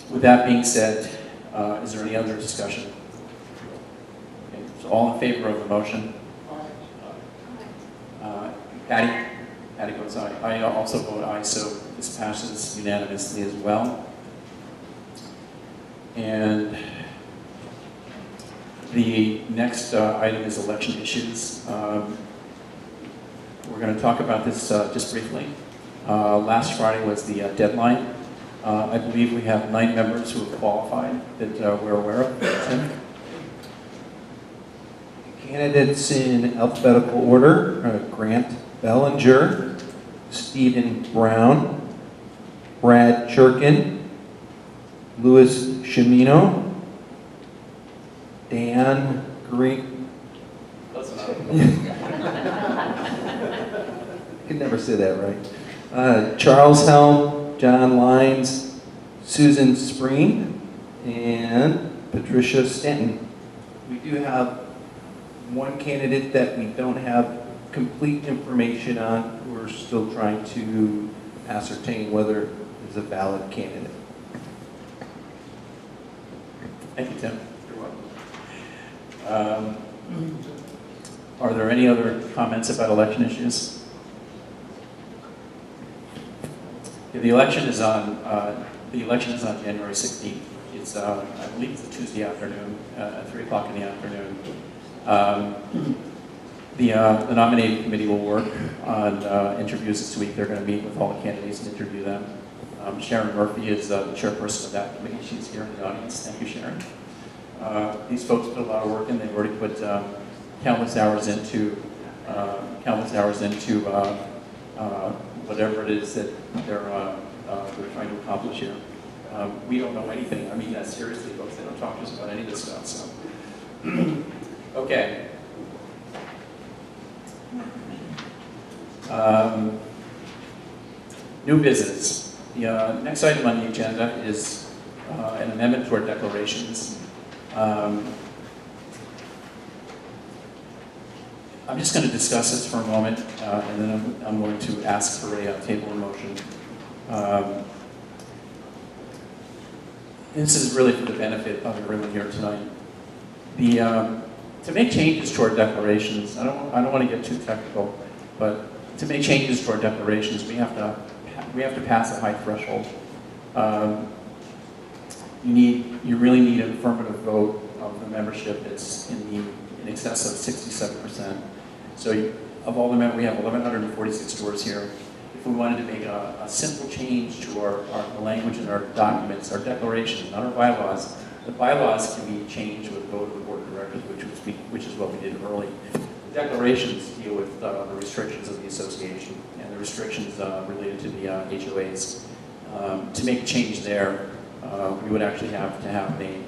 With that being said, is there any other discussion? Okay, so all in favor of the motion? Patty? Patty votes aye. I also vote aye, so this passes unanimously as well. And the next item is election issues. We're going to talk about this just briefly. Last Friday was the deadline. I believe we have 9 members who have qualified that we're aware of. Tim? Candidates in alphabetical order, Grant Bellinger, Stephen Brown, Brad Churkin, Louis Chimino, Dan Green. Close enough. I could never say that right. Charles Helm, John Lyons, Susan Spreen, and Patricia Stanton. We do have one candidate that we don't have complete information on. We're still trying to ascertain whether it's a valid candidate. Thank you, Tim. You're welcome. Are there any other comments about election issues? Yeah, the election is on January 16th. It's I believe it's a Tuesday afternoon at 3 o'clock in the afternoon. The nominating committee will work on interviews this week. They're going to meet with all the candidates and interview them. Sharon Murphy is the chairperson of that committee. She's here in the audience. Thank you, Sharon. These folks put a lot of work in. They've already put countless hours into whatever it is that they're trying to accomplish here. We don't know anything. I mean that seriously, folks. They don't talk to us about any of this stuff. So, okay. New business. The next item on the agenda is an amendment to our declarations. I'm just going to discuss this for a moment, and then I'm going to ask for a table in motion. This is really for the benefit of everyone here tonight. To make changes to our declarations, I don't want to get too technical, but to make changes to our declarations, we have to pass a high threshold. You really need an affirmative vote of the membership that's in excess of 67%. So of all the members, we have 1,146 stores here. If we wanted to make a simple change to the language in our documents, our declarations, not our bylaws, the bylaws can be changed with a vote of the board of directors, which is what we did early. The declarations deal with the restrictions of the association and the restrictions related to the HOAs. To make a change there, we would actually have to have an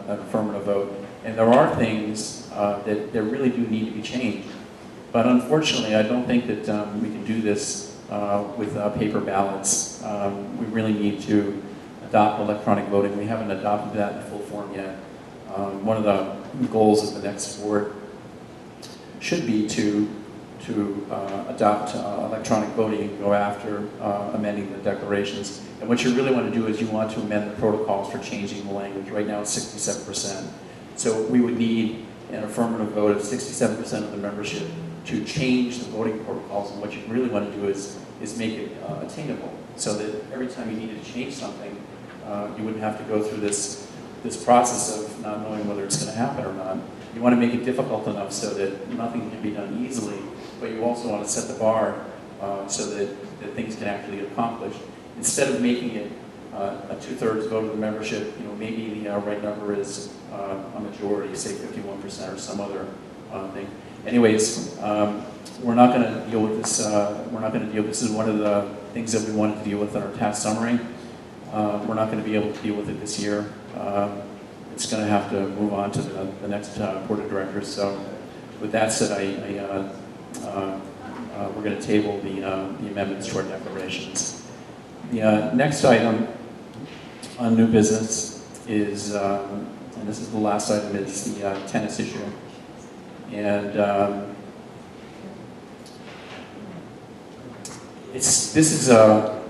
affirmative vote. And there are things that really do need to be changed. But unfortunately, I don't think that we can do this with paper ballots. We really need to adopt electronic voting. We haven't adopted that in full form yet. One of the goals of the next board should be to adopt electronic voting and go after amending the declarations. And what you really want to do is you want to amend the protocols for changing the language. Right now it's 67%. So we would need an affirmative vote of 67% of the membership to change the voting protocols. And what you really want to do is make it attainable, so that every time you needed to change something, you wouldn't have to go through this process of not knowing whether it's going to happen or not. You want to make it difficult enough so that nothing can be done easily, but you also want to set the bar so that things can actually get accomplished. Instead of making it a 2/3 vote of the membership, maybe the right number is a majority, say 51% or some other thing. Anyways, we're not going to deal with this. This is one of the things that we wanted to deal with in our task summary. We're not going to be able to deal with it this year. It's going to have to move on to the next board of directors. So, with that said, we're going to table the amendments to our declarations. The next item on new business is, and this is the last item, is the tennis issue. And this is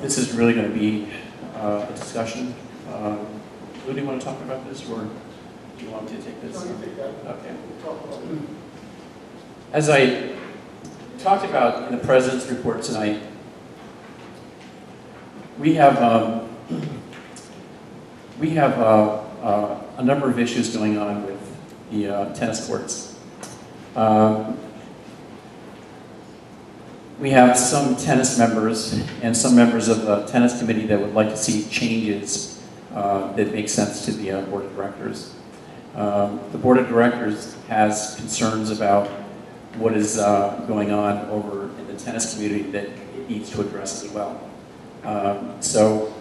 this is really going to be a discussion. Lou, do you want to talk about this, or do you want me to take this? Okay. As I talked about in the President's report tonight, we have a number of issues going on with the tennis courts. We have some tennis members and some members of the tennis committee that would like to see changes that make sense to the board of directors. The board of directors has concerns about what is going on over in the tennis community that it needs to address as well. So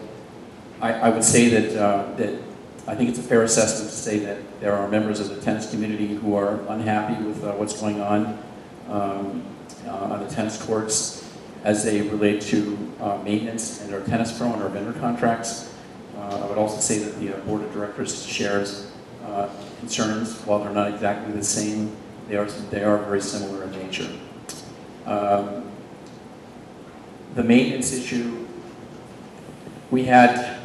I would say that I think it's a fair assessment to say that there are members of the tennis community who are unhappy with what's going on the tennis courts as they relate to maintenance and our tennis pro and our vendor contracts. I would also say that the board of directors shares concerns. While they're not exactly the same, they are very similar in nature. The maintenance issue, we had,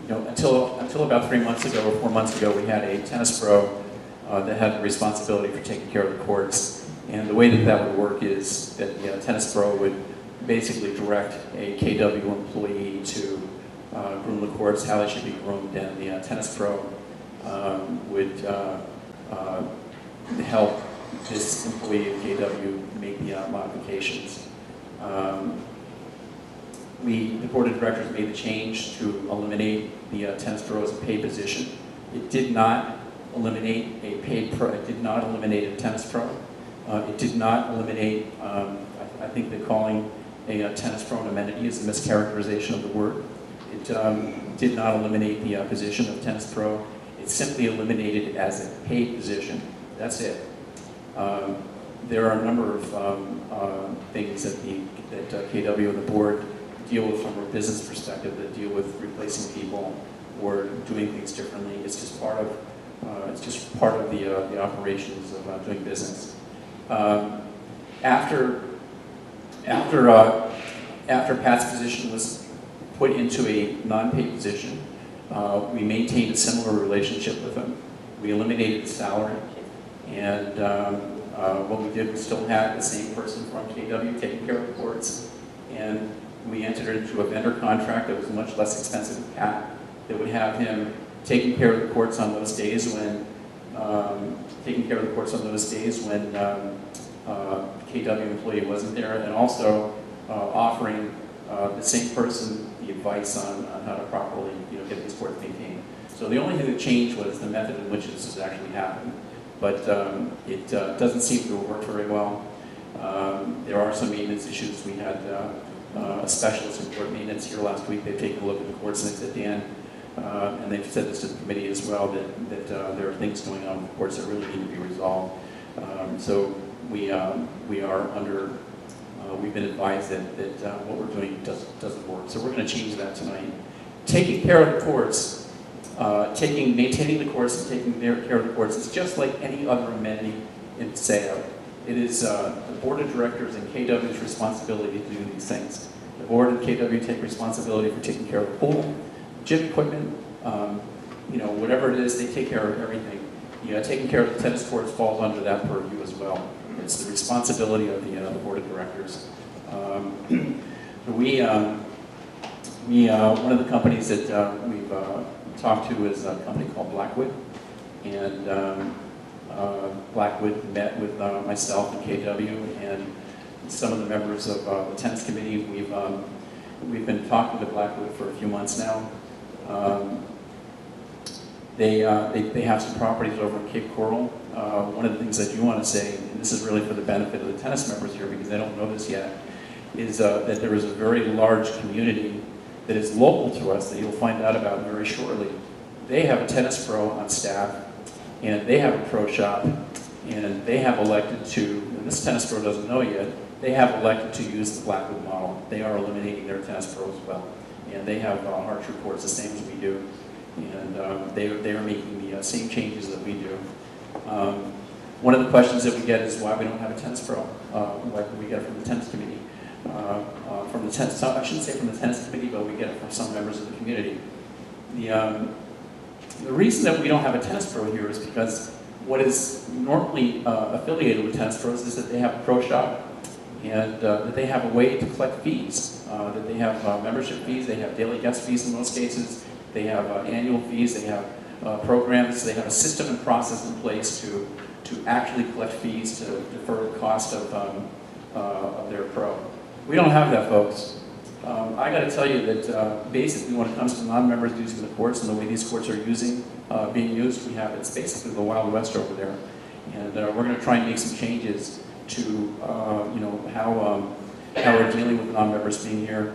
until about 3 months ago or 4 months ago, we had a tennis pro that had the responsibility for taking care of the courts. And the way that would work is that the tennis pro would basically direct a KW employee to groom the courts, how they should be groomed, and the tennis pro would help this employee at KW make the modifications. The board of directors made the change to eliminate the tennis pro as a paid position. It did not eliminate a paid pro. It did not eliminate a tennis pro. It did not eliminate. I think that calling a tennis pro an amenity is a mischaracterization of the word. It did not eliminate the position of tennis pro. It simply eliminated it as a paid position. That's it. There are a number of things that KW and the board deal with from a business perspective that deal with replacing people or doing things differently. It's just part of the operations of doing business. After Pat's position was put into a non-paid position, we maintained a similar relationship with him. We eliminated the salary, and what we did was still have the same person from KW taking care of the courts, and we entered into a vendor contract that was much less expensive than Pat, that would have him taking care of the courts on those days when KW employee wasn't there, and also offering the same person the advice on how to properly get these courts maintained. So the only thing that changed was the method in which this has actually happened, but it doesn't seem to have worked very well. There are some maintenance issues. We had a specialist in court maintenance here last week. They've taken a look at the courts, and they said, Dan, and they've said this to the committee as well, that there are things going on with the courts that really need to be resolved. So we are under, we've been advised that what we're doing doesn't work. So we're going to change that tonight. Taking care of the courts, maintaining the courts and taking care of the courts is just like any other amenity in Paseo. It is the board of directors and KW's responsibility to do these things. The board and KW take responsibility for taking care of the pool, gym equipment, whatever it is, they take care of everything. Taking care of the tennis courts falls under that purview as well. It's the responsibility of the board of directors. One of the companies that we've talked to is a company called Blackwood, and Blackwood met with myself and KW and some of the members of the tennis committee. We've been talking to Blackwood for a few months now. They have some properties over in Cape Coral. One of the things I do want to say, and this is really for the benefit of the tennis members here because they don't know this yet, is that there is a very large community that is local to us that you'll find out about very shortly. They have a tennis pro on staff, and they have a pro shop, and they have elected to, and this tennis pro doesn't know yet, they have elected to use the Blackwood model. They are eliminating their tennis pro as well. And they have archery courts the same as we do. And they are making the same changes that we do. One of the questions that we get is why we don't have a tennis pro, like we get from the tennis committee. from the tennis, I shouldn't say from the tennis committee, but we get it from some members of the community. The reason that we don't have a tennis pro here is because what is normally affiliated with tennis pros is that they have a pro shop and that they have a way to collect fees, that they have membership fees, they have daily guest fees in most cases, they have annual fees, they have programs, they have a system and process in place to actually collect fees to defer the cost of their pro. We don't have that, folks. I got to tell you that basically when it comes to non-members using the courts and the way these courts are being used, it's basically the Wild West over there. And we're going to try and make some changes to how we're dealing with non-members being here.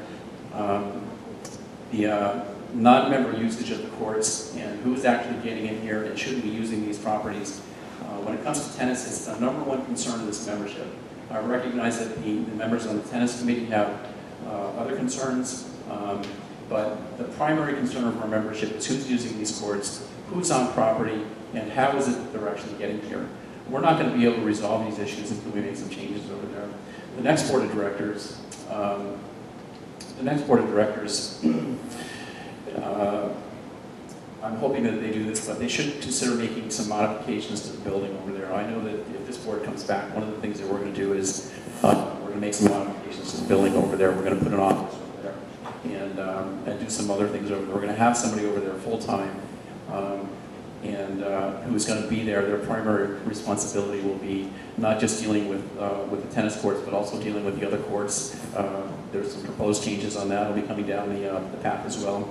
The non-member usage of the courts and who's actually getting in here and shouldn't be using these properties. When it comes to tennis, it's the number one concern of this membership. I recognize that the members on the tennis committee have other concerns, but the primary concern of our membership is who's using these courts, who's on property, and how is it that they're actually getting here. We're not going to be able to resolve these issues until we make some changes over there. The next board of directors, I'm hoping that they do this, but they should consider making some modifications to the building over there. I know that if this board comes back, one of the things that we're going to do is we're going to make some modifications to the building over there. We're going to put an office over there and do some other things over there. We're going to have somebody over there full-time who's going to be there. Their primary responsibility will be not just dealing with the tennis courts, but also dealing with the other courts. There's some proposed changes on that. It'll be coming down the path as well.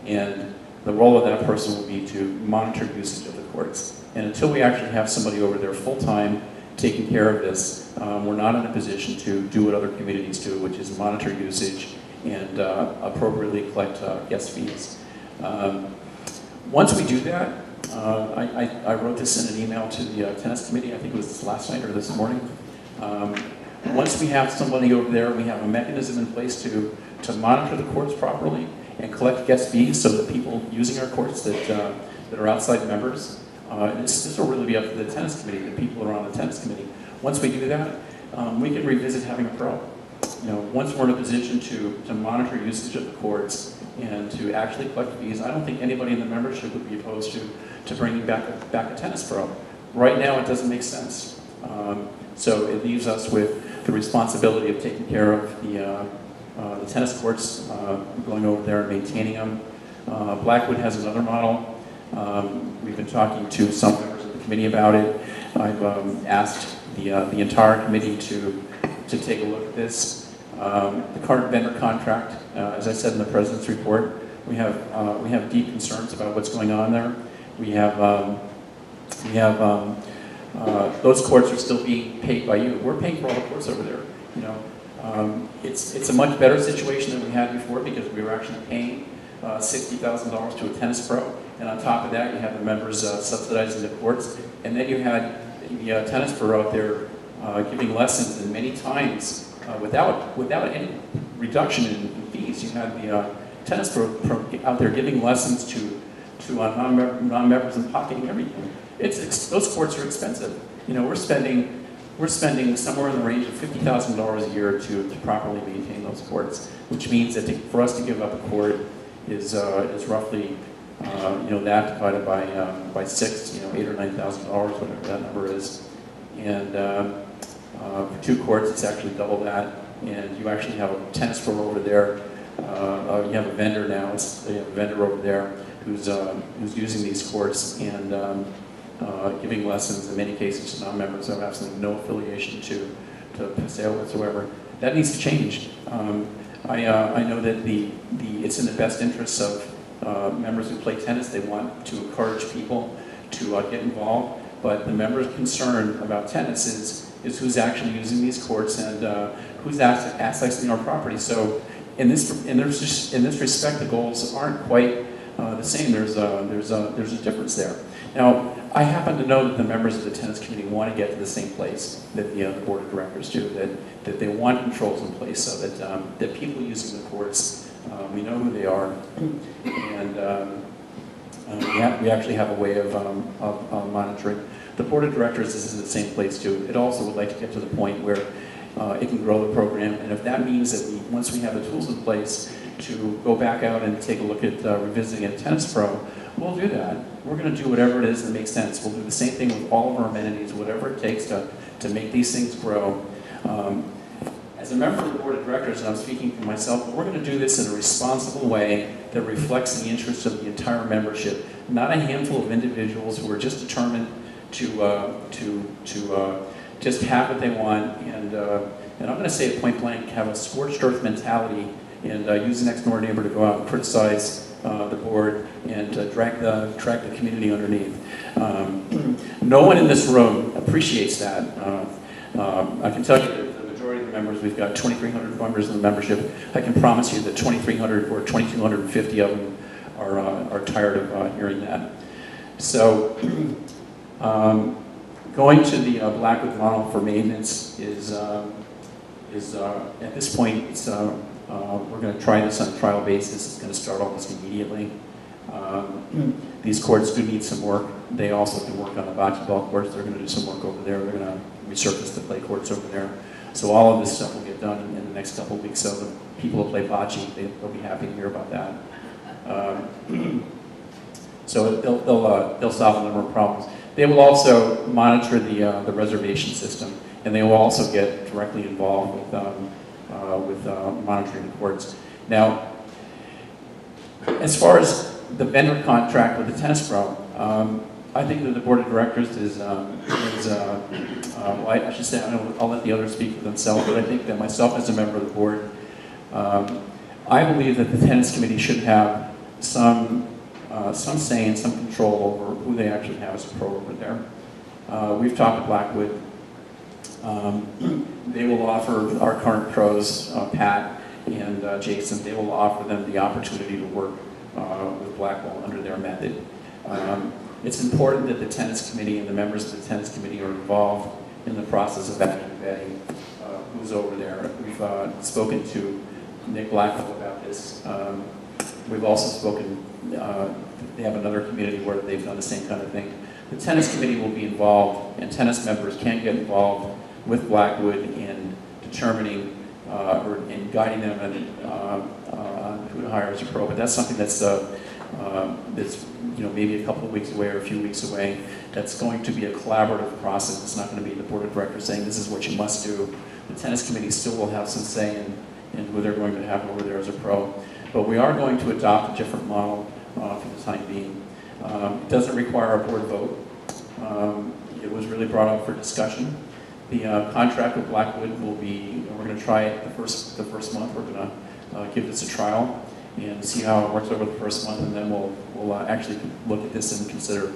And the role of that person will be to monitor usage of the courts. And until we actually have somebody over there full-time taking care of this, we're not in a position to do what other communities do, which is monitor usage and appropriately collect guest fees. Once we do that, I wrote this in an email to the tennis committee, I think it was last night or this morning. Once we have somebody over there, we have a mechanism in place to monitor the courts properly and collect guest fees so that people using our courts that are outside members, this will really be up to the tennis committee, the people who are on the tennis committee. Once we do that, we can revisit having a pro. Once we're in a position to monitor usage of the courts and to actually collect fees, I don't think anybody in the membership would be opposed to bringing back a tennis pro. Right now, it doesn't make sense. So it leaves us with the responsibility of taking care of the tennis courts, going over there and maintaining them. Blackwood has another model. We've been talking to some members of the committee about it. I've asked the entire committee to take a look at this. The current vendor contract, as I said in the president's report, we have deep concerns about what's going on there. We have those courts are still being paid by you. We're paying for all the courts over there. It's a much better situation than we had before because we were actually paying $60,000 to a tennis pro, and on top of that, you have the members subsidizing the courts, and then you had the tennis pro out there giving lessons, and many times without any reduction in fees. You had the tennis pro out there giving lessons to non-members and pocketing everything. Those courts are expensive. We're spending somewhere in the range of $50,000 a year to properly maintain those courts, which means that for us to give up a court is roughly that divided by 6, $8,000 or $9,000, whatever that number is, and for 2 courts it's actually double that, and you actually have a tennis pro over there. You have a vendor now. You have a vendor over there who's using these courts and giving lessons in many cases to non-members who have absolutely no affiliation to Paseo whatsoever. That needs to change. I know that it's in the best interests of members who play tennis. They want to encourage people to get involved, but the members' concern about tennis is who's actually using these courts and who's accessing our property. So in this respect, the goals aren't quite the same. There's a difference there. Now, I happen to know that the members of the tennis committee want to get to the same place that the board of directors do, that they want controls in place so that people using the courts, we know who they are, and we actually have a way of monitoring. The board of directors is in the same place too. It also would like to get to the point where it can grow the program. And if that means that once we have the tools in place to go back out and take a look at revisiting a tennis pro, we'll do that. We're going to do whatever it is that makes sense. We'll do the same thing with all of our amenities, whatever it takes to make these things grow. As a member of the board of directors, and I'm speaking for myself, we're going to do this in a responsible way that reflects the interests of the entire membership, not a handful of individuals who are just determined to just have what they want, and I'm going to say it point blank, have a scorched earth mentality, and use the next door neighbor to go out and criticize the board and drag the community underneath. No one in this room appreciates that. I can tell you that the majority of the members, we've got 2,300 members in the membership. I can promise you that 2,300 or 2,250 of them are tired of hearing that. So, going to the Blackwood model for maintenance is at this point, it's, we're going to try this on a trial basis. It's going to start almost immediately. These courts do need some work. They also can work on the bocce ball courts. They're going to do some work over there. They're going to resurface the play courts over there. So all of this stuff will get done in the next couple of weeks. So the people who play bocce, they'll be happy to hear about that. So they'll solve a number of problems. They will also monitor the reservation system, and they will also get directly involved with monitoring the courts. Now, as far as the vendor contract with the tennis pro, I think that the board of directors well, I should say, I'll let the others speak for themselves, but I think that myself as a member of the board, I believe that the tennis committee should have some say and some control over who they actually have as a pro over there. We've talked to Blackwood. They will offer our current pros, Pat and Jason, they will offer them the opportunity to work with Blackwell under their method. It's important that the tennis committee and the members of the tennis committee are involved in the process of actually vetting who's over there. We've spoken to Nick Blackwell about this. We've also spoken, they have another community where they've done the same kind of thing. The tennis committee will be involved, and tennis members can get involved with Blackwood in determining or in guiding them on who to hire as a pro. But that's something that's maybe a couple of weeks away or a few weeks away. That's going to be a collaborative process. It's not going to be the board of directors saying this is what you must do. The tennis committee still will have some say in who they're going to have over there as a pro. But we are going to adopt a different model for the time being. It doesn't require a board vote. It was really brought up for discussion. The contract with Blackwood will be, we're going to try it the first month. We're going to give this a trial and see how it works over the first month, and then we'll actually look at this and consider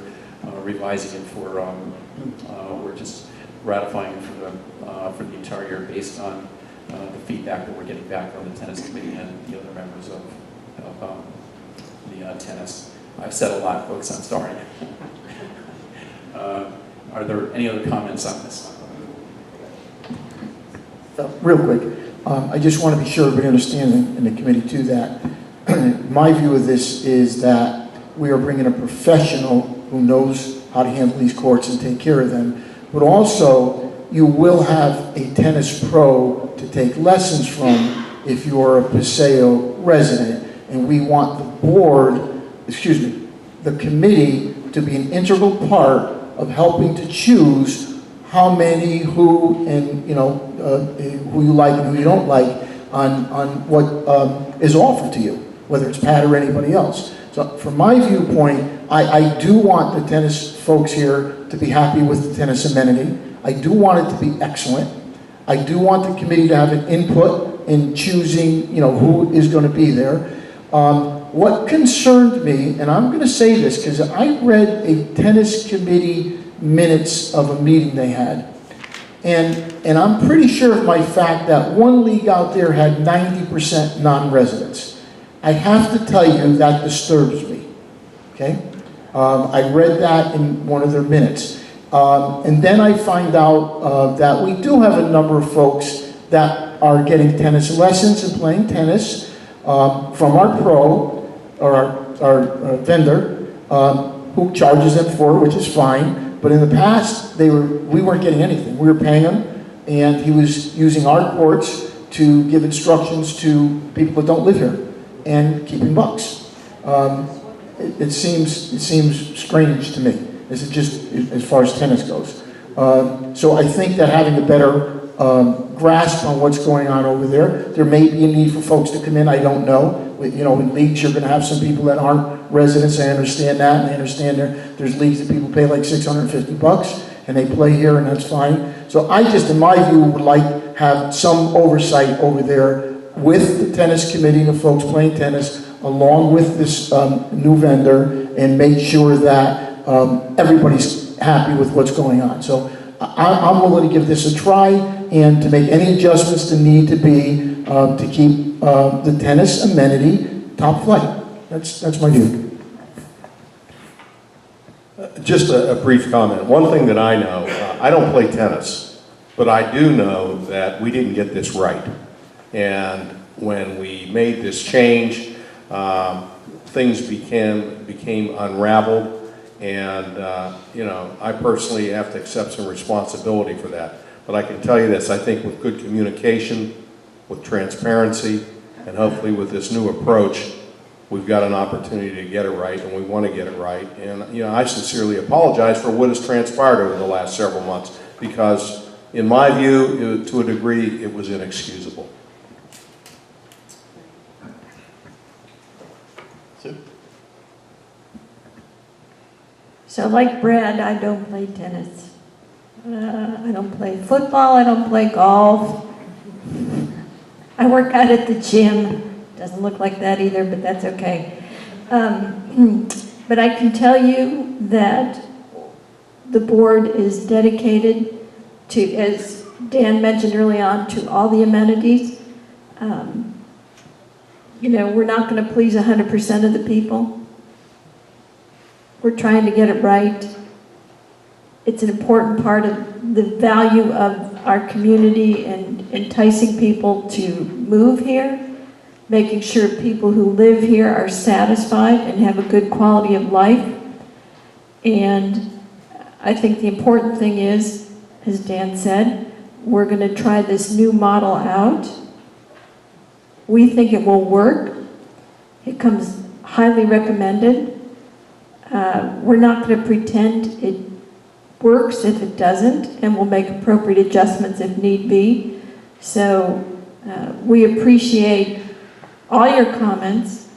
revising it for, we're just ratifying it for the entire year based on the feedback that we're getting back from the tennis committee and the other members of the tennis. I've said a lot, folks, I'm sorry. Are there any other comments on this? Real quick, I just want to be sure everybody understands in the committee too that my view of this is that we are bringing a professional who knows how to handle these courts and take care of them, but also you will have a tennis pro to take lessons from if you are a Paseo resident, and we want the committee to be an integral part of helping to choose how many, who, and who you like and who you don't like on what is offered to you, whether it's Pat or anybody else. So from my viewpoint, I do want the tennis folks here to be happy with the tennis amenity. I do want it to be excellent. I do want the committee to have an input in choosing, who is going to be there. What concerned me, and I'm going to say this because I read a tennis committee minutes of a meeting they had, and I'm pretty sure of my fact that one league out there had 90% non-residents. I have to tell you that disturbs me. Okay, I read that in one of their minutes. And then I find out that we do have a number of folks that are getting tennis lessons and playing tennis from our pro, or our vendor, who charges them for it, which is fine. But in the past, we weren't getting anything. We were paying them. and he was using our courts to give instructions to people that don't live here and keeping bucks. It seems strange to me. This is just as far as tennis goes. So I think that having a better grasp on what's going on over there may be a need for folks to come in. I don't know. You know, in leagues, you're going to have some people that aren't residents. I understand that, and I understand there's leagues that people pay like $650, and they play here, and that's fine. So I just, in my view, would like to have some oversight over there with the tennis committee and the folks playing tennis, along with this new vendor, and make sure that everybody's happy with what's going on. So I'm willing to give this a try and to make any adjustments that need to be to keep the tennis amenity top flight. That's my view. Just a brief comment. One thing that I know, I don't play tennis, but I do know that we didn't get this right. And when we made this change, things became unraveled. And, you know, I personally have to accept some responsibility for that. But I can tell you this, I think with good communication, with transparency, and hopefully with this new approach, we've got an opportunity to get it right, and we want to get it right. And, you know, I sincerely apologize for what has transpired over the last several months, because in my view, to a degree, it was inexcusable. Sue? So like Brad, I don't play tennis. I don't play football, I don't play golf. I work out at the gym. Doesn't look like that either, but that's okay. But I can tell you that the board is dedicated to, as Dan mentioned early on, to all the amenities. You know, we're not going to please 100% of the people. We're trying to get it right. It's an important part of the value of our community and enticing people to move here, making sure people who live here are satisfied and have a good quality of life. And I think the important thing is, as Dan said, we're going to try this new model out. We think it will work. It comes highly recommended. We're not going to pretend it works if it doesn't, and we'll make appropriate adjustments if need be. So we appreciate all your comments.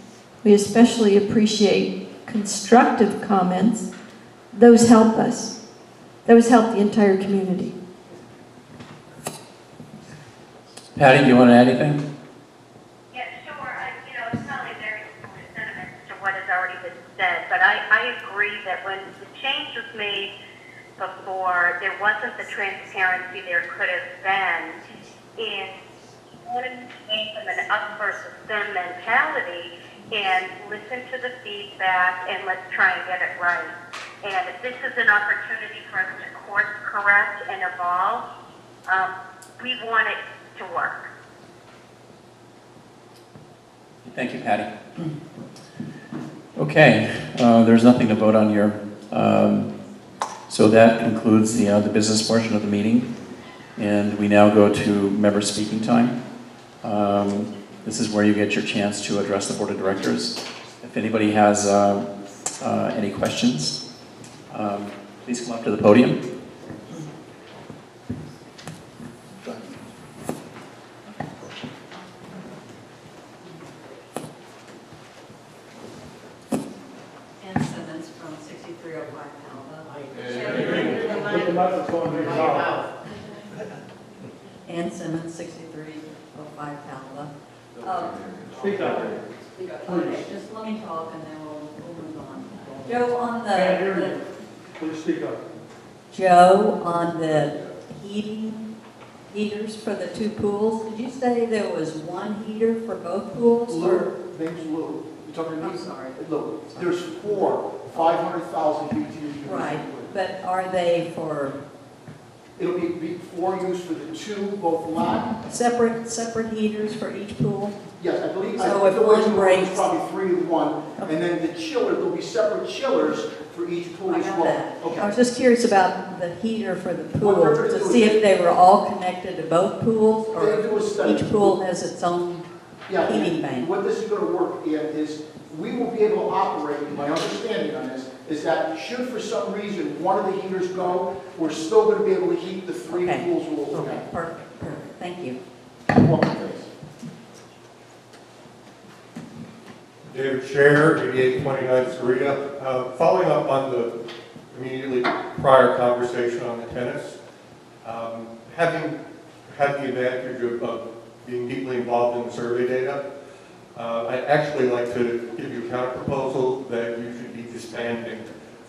We especially appreciate constructive comments. Those help us. Those help the entire community. Patty, do you want to add anything? Yeah, sure. You know, it's probably very similar sentiments to what has already been said, but I agree that when the change was made before, there wasn't the transparency there could have been in wanting to make them an us versus them mentality and listen to the feedback and let's try and get it right. And if this is an opportunity for us to course correct and evolve, we want it to work. Thank you, Patty. Okay, there's nothing to vote on here. So that concludes the business portion of the meeting. And we now go to member speaking time. This is where you get your chance to address the board of directors. If anybody has any questions, please come up to the podium. Ann Simmons, 6305 Pamela. Speak up. Okay, just let me talk and then we'll move on. Joe, on the Please speak up. Joe, on the heaters for the two pools, did you say there was one heater for both pools? Lou, name's Lou. You talking to me? I'm sorry. Lou, there's 500,000 BTUs. Right, but are they for It'll be 4 used for the two, both lot. separate heaters for each pool? Yes, I believe, So I if think the one original breaks- was probably 3 to 1, and then the chiller, there'll be separate chillers for each pool I as got well. that. I Okay. was just curious about the heater for the What pool, they're gonna to do see is- if they were all connected to both pools, They do a or study. each pool has its own Yeah, heating and bank. what this is going to work in is, we will be able to operate, my understanding on this, is that should for some reason one of the heaters go, we're still going to be able to heat the 3 Okay. pools we'll Okay, have. perfect, thank you. Welcome, please. David Chair, 8829 Sarita. Following up on the immediately prior conversation on the tennis, having had the advantage of being deeply involved in the survey data, I'd actually like to give you a counter proposal that you should be disbanding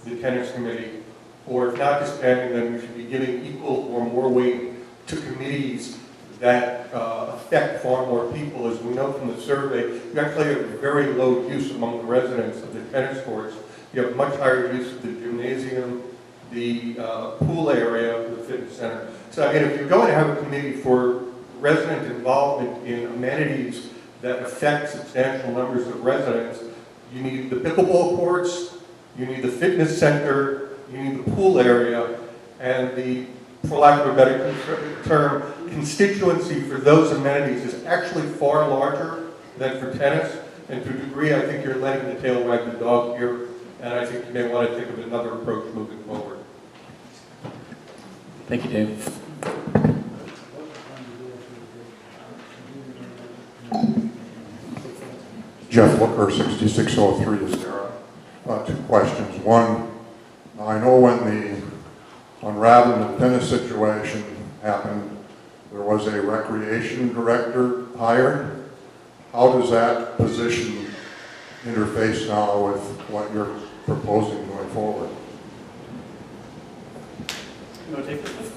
the tennis committee, or if not disbanding them, you should be giving equal or more weight to committees that affect far more people. As we know from the survey, you actually have very low use among the residents of the tennis courts. You have much higher use of the gymnasium, the pool area, the fitness center. So I mean, if you're going to have a committee for resident involvement in amenities that affect substantial numbers of residents, you need the pickleball courts, you need the fitness center, you need the pool area, and the, for lack of a better term, constituency for those amenities is actually far larger than for tennis. And to a degree, I think you're letting the tail wag the dog here, and I think you may want to think of another approach moving forward. Thank you, Dave. Jeff Looker, 6603 is there. 2 questions. One, I know when Radlin and tennis situation happened, there was a recreation director hired. How does that position interface now with what you're proposing going forward? You want to take this one?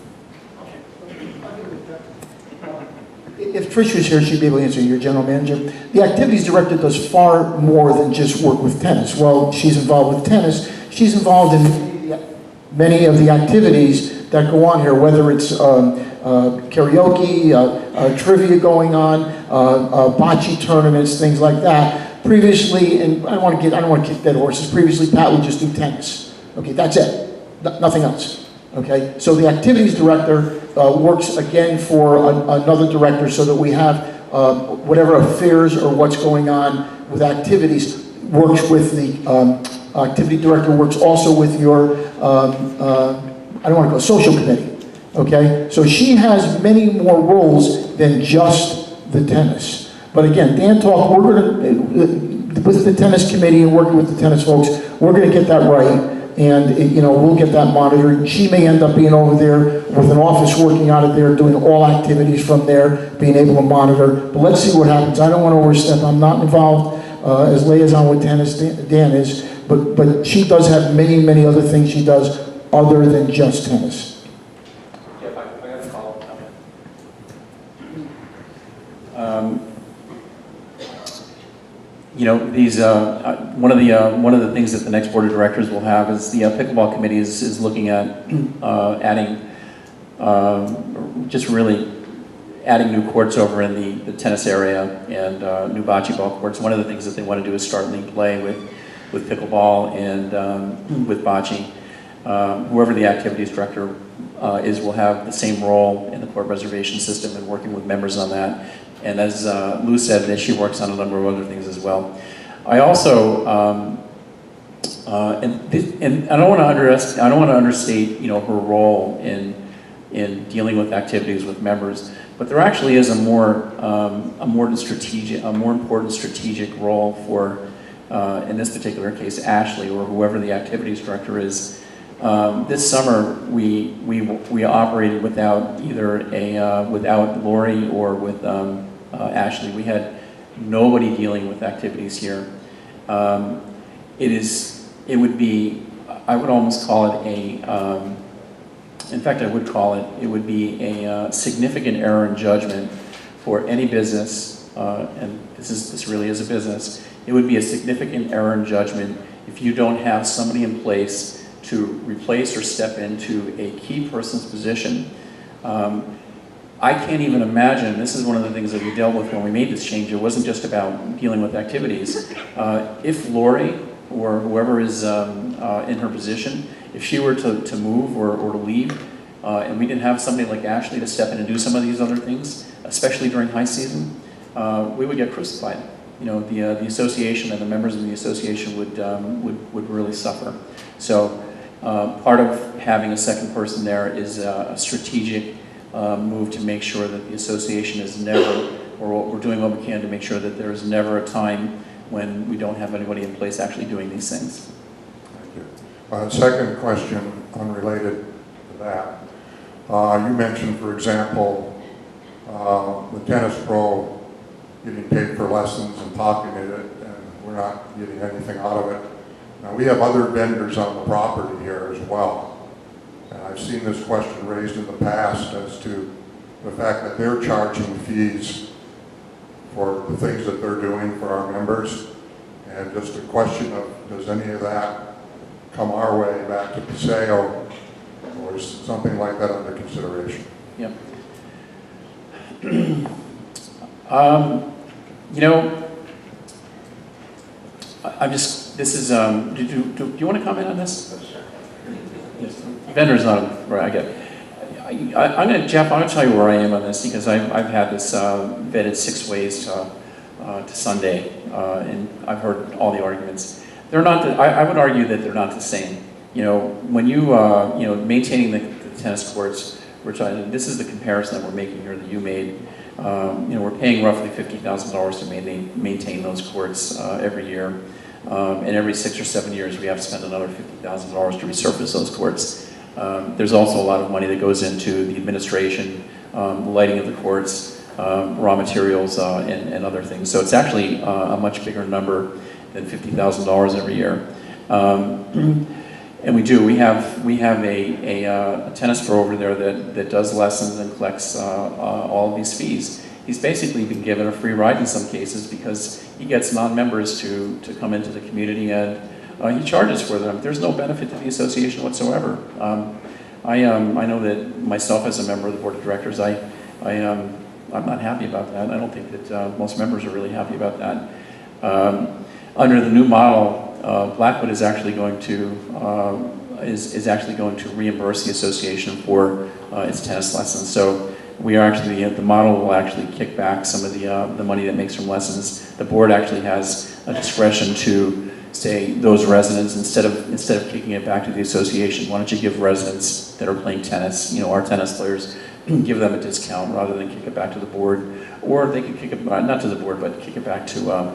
If Trish was here, she'd be able to answer, your general manager. The activities director does far more than just work with tennis. Well, she's involved with tennis. She's involved in many of the activities that go on here, whether it's karaoke, trivia going on, bocce tournaments, things like that. Previously, and I don't want to kick dead horses. Previously, Pat would just do tennis. Okay, that's it. Nothing else. Okay, so the activities director works again for another director, so that we have whatever affairs or what's going on with activities works with the activity director, works also with your I don't want to go social committee. Okay, so she has many more roles than just the tennis. But again, Dan talked, we're going to, with the tennis committee and working with the tennis folks, we're going to get that right. And, you know, we'll get that monitored. She may end up being over there with an office working out of there, doing all activities from there, being able to monitor. But let's see what happens. I don't want to overstep. I'm not involved as liaison with tennis, Dan is. But she does have many, many other things she does other than just tennis. Yeah, I got a follow-up comment. You know, these one of the things that the next board of directors will have is the pickleball committee is looking at adding just really adding new courts over in the tennis area and new bocce ball courts. One of the things that they want to do is start league play with pickleball and with bocce. Whoever the activities director is will have the same role in the court reservation system and working with members on that. And as Lou said, that she works on a number of other things as well. I also, and I don't want to understate, you know, her role in dealing with activities with members, but there actually is a more important strategic role for, in this particular case, Ashley or whoever the activities director is. This summer, we operated without either without Lori or with Ashley. We had nobody dealing with activities here. It would be, I would almost call it a, in fact, I would call it would be a significant error in judgment for any business, and this really is a business. It would be a significant error in judgment if you don't have somebody in place to replace or step into a key person's position. I can't even imagine, this is one of the things that we dealt with when we made this change, it wasn't just about dealing with activities. If Lori, or whoever is in her position, if she were to move or to leave, and we didn't have somebody like Ashley to step in and do some of these other things, especially during high season, we would get crucified. You know, the association and the members of the association would really suffer. So part of having a second person there is a strategic move to make sure that the association is never, or we're doing what we can to make sure that there is never a time when we don't have anybody in place actually doing these things. Thank you. Second question, unrelated to that. You mentioned, for example, the tennis pro getting paid for lessons and topping it, and we're not getting anything out of it. Now, we have other vendors on the property here as well. And I've seen this question raised in the past as to the fact that they're charging fees for the things that they're doing for our members. And just a question of, does any of that come our way back to Paseo, or is something like that under consideration? Yep. You know, I'm just, this is, do you want to comment on this? Yes. Vendor's not, right, I get it. I'm going to, Jeff, I'm going to tell you where I am on this, because I've had this vetted 6 ways to Sunday, and I've heard all the arguments. They're not, I would argue that they're not the same. You know, when you know, maintaining the tennis courts, this is the comparison that we're making here that you made. You know, we're paying roughly $50,000 to maintain those courts every year. And every 6 or 7 years, we have to spend another $50,000 to resurface those courts. There's also a lot of money that goes into the administration, the lighting of the courts, raw materials, and other things. So it's actually a much bigger number than $50,000 every year. And we have a tennis pro over there that does lessons and collects all of these fees. He's basically been given a free ride in some cases because he gets non-members to come into the community, and he charges for them. There's no benefit to the association whatsoever. I know that myself as a member of the board of directors, I'm not happy about that. I don't think that most members are really happy about that. Under the new model, Blackwood is actually going to reimburse the association for its tennis lessons. So we are actually, the model will actually kick back some of the money that makes from lessons. The board actually has a discretion to say those residents, instead of kicking it back to the association, why don't you give residents that are playing tennis, you know, our tennis players, give them a discount rather than kick it back to the board, or they could kick it not to the board, but kick it back to the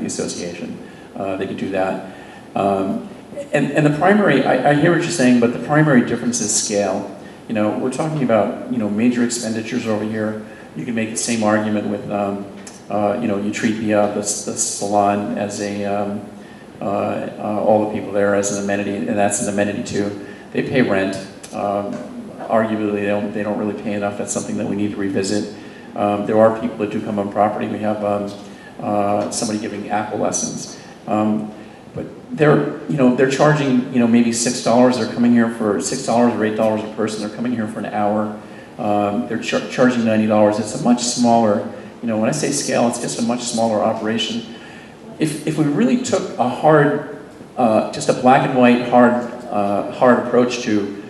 association. They could do that. And the primary, I hear what you're saying, but the primary difference is scale. You know, we're talking about, you know, major expenditures over here. You can make the same argument with, you know, you treat the salon as all the people there as an amenity, and that's an amenity too. They pay rent. Arguably, they don't really pay enough. That's something that we need to revisit. There are people that do come on property. We have somebody giving Apple lessons. But they're charging, you know, maybe $6. They're coming here for $6 or $8 a person. They're coming here for an hour. They're charging $90. It's a much smaller, you know, when I say scale, it's just a much smaller operation. If we really took a hard, just a black and white hard approach to,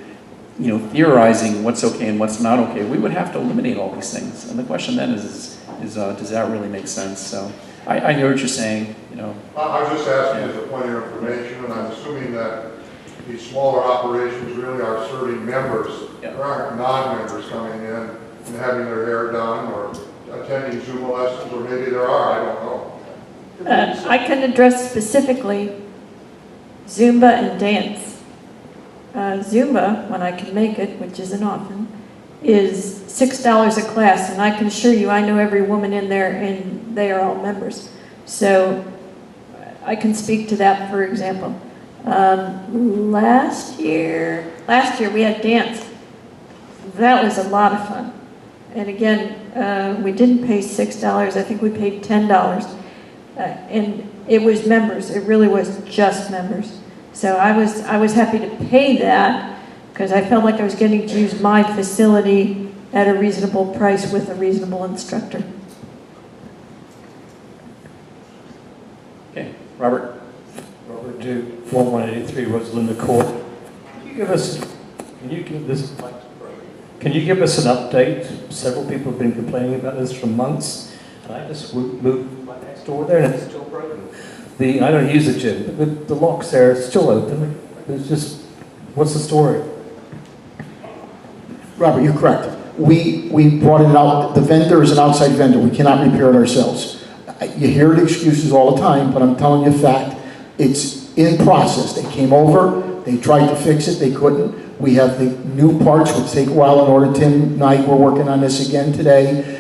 you know, theorizing what's okay and what's not okay, we would have to eliminate all these things. And the question then is does that really make sense? So I hear what you're saying, you know. I was just asking as a point of information, and I'm assuming that these smaller operations really are serving members. Yeah. There aren't non-members coming in and having their hair done or attending Zumba lessons, or maybe there are, I don't know. I can address specifically Zumba and dance. Zumba, when I can make it, which isn't often, is $6 a class, and I can assure you I know every woman in there, and they are all members. So I can speak to that, for example. Last year we had dance. That was a lot of fun. And again, we didn't pay $6, I think we paid $10. And it was members, it really was just members. So I was happy to pay that because I felt like I was getting to use my facility at a reasonable price with a reasonable instructor. Okay, Robert? Robert Duke, 4183 Rosalinda Court. Can you give us, can you give us an update? Several people have been complaining about this for months, and I just moved my next door there and it's still broken. I don't use the gym, but the locks there are still open. It's just, what's the story? Robert, you're correct. We brought it out. The vendor is an outside vendor. We cannot repair it ourselves. You hear the excuses all the time, but I'm telling you a fact. It's in process. They came over. They tried to fix it. They couldn't. We have the new parts, which take a while in order. Tim and I were working on this again today,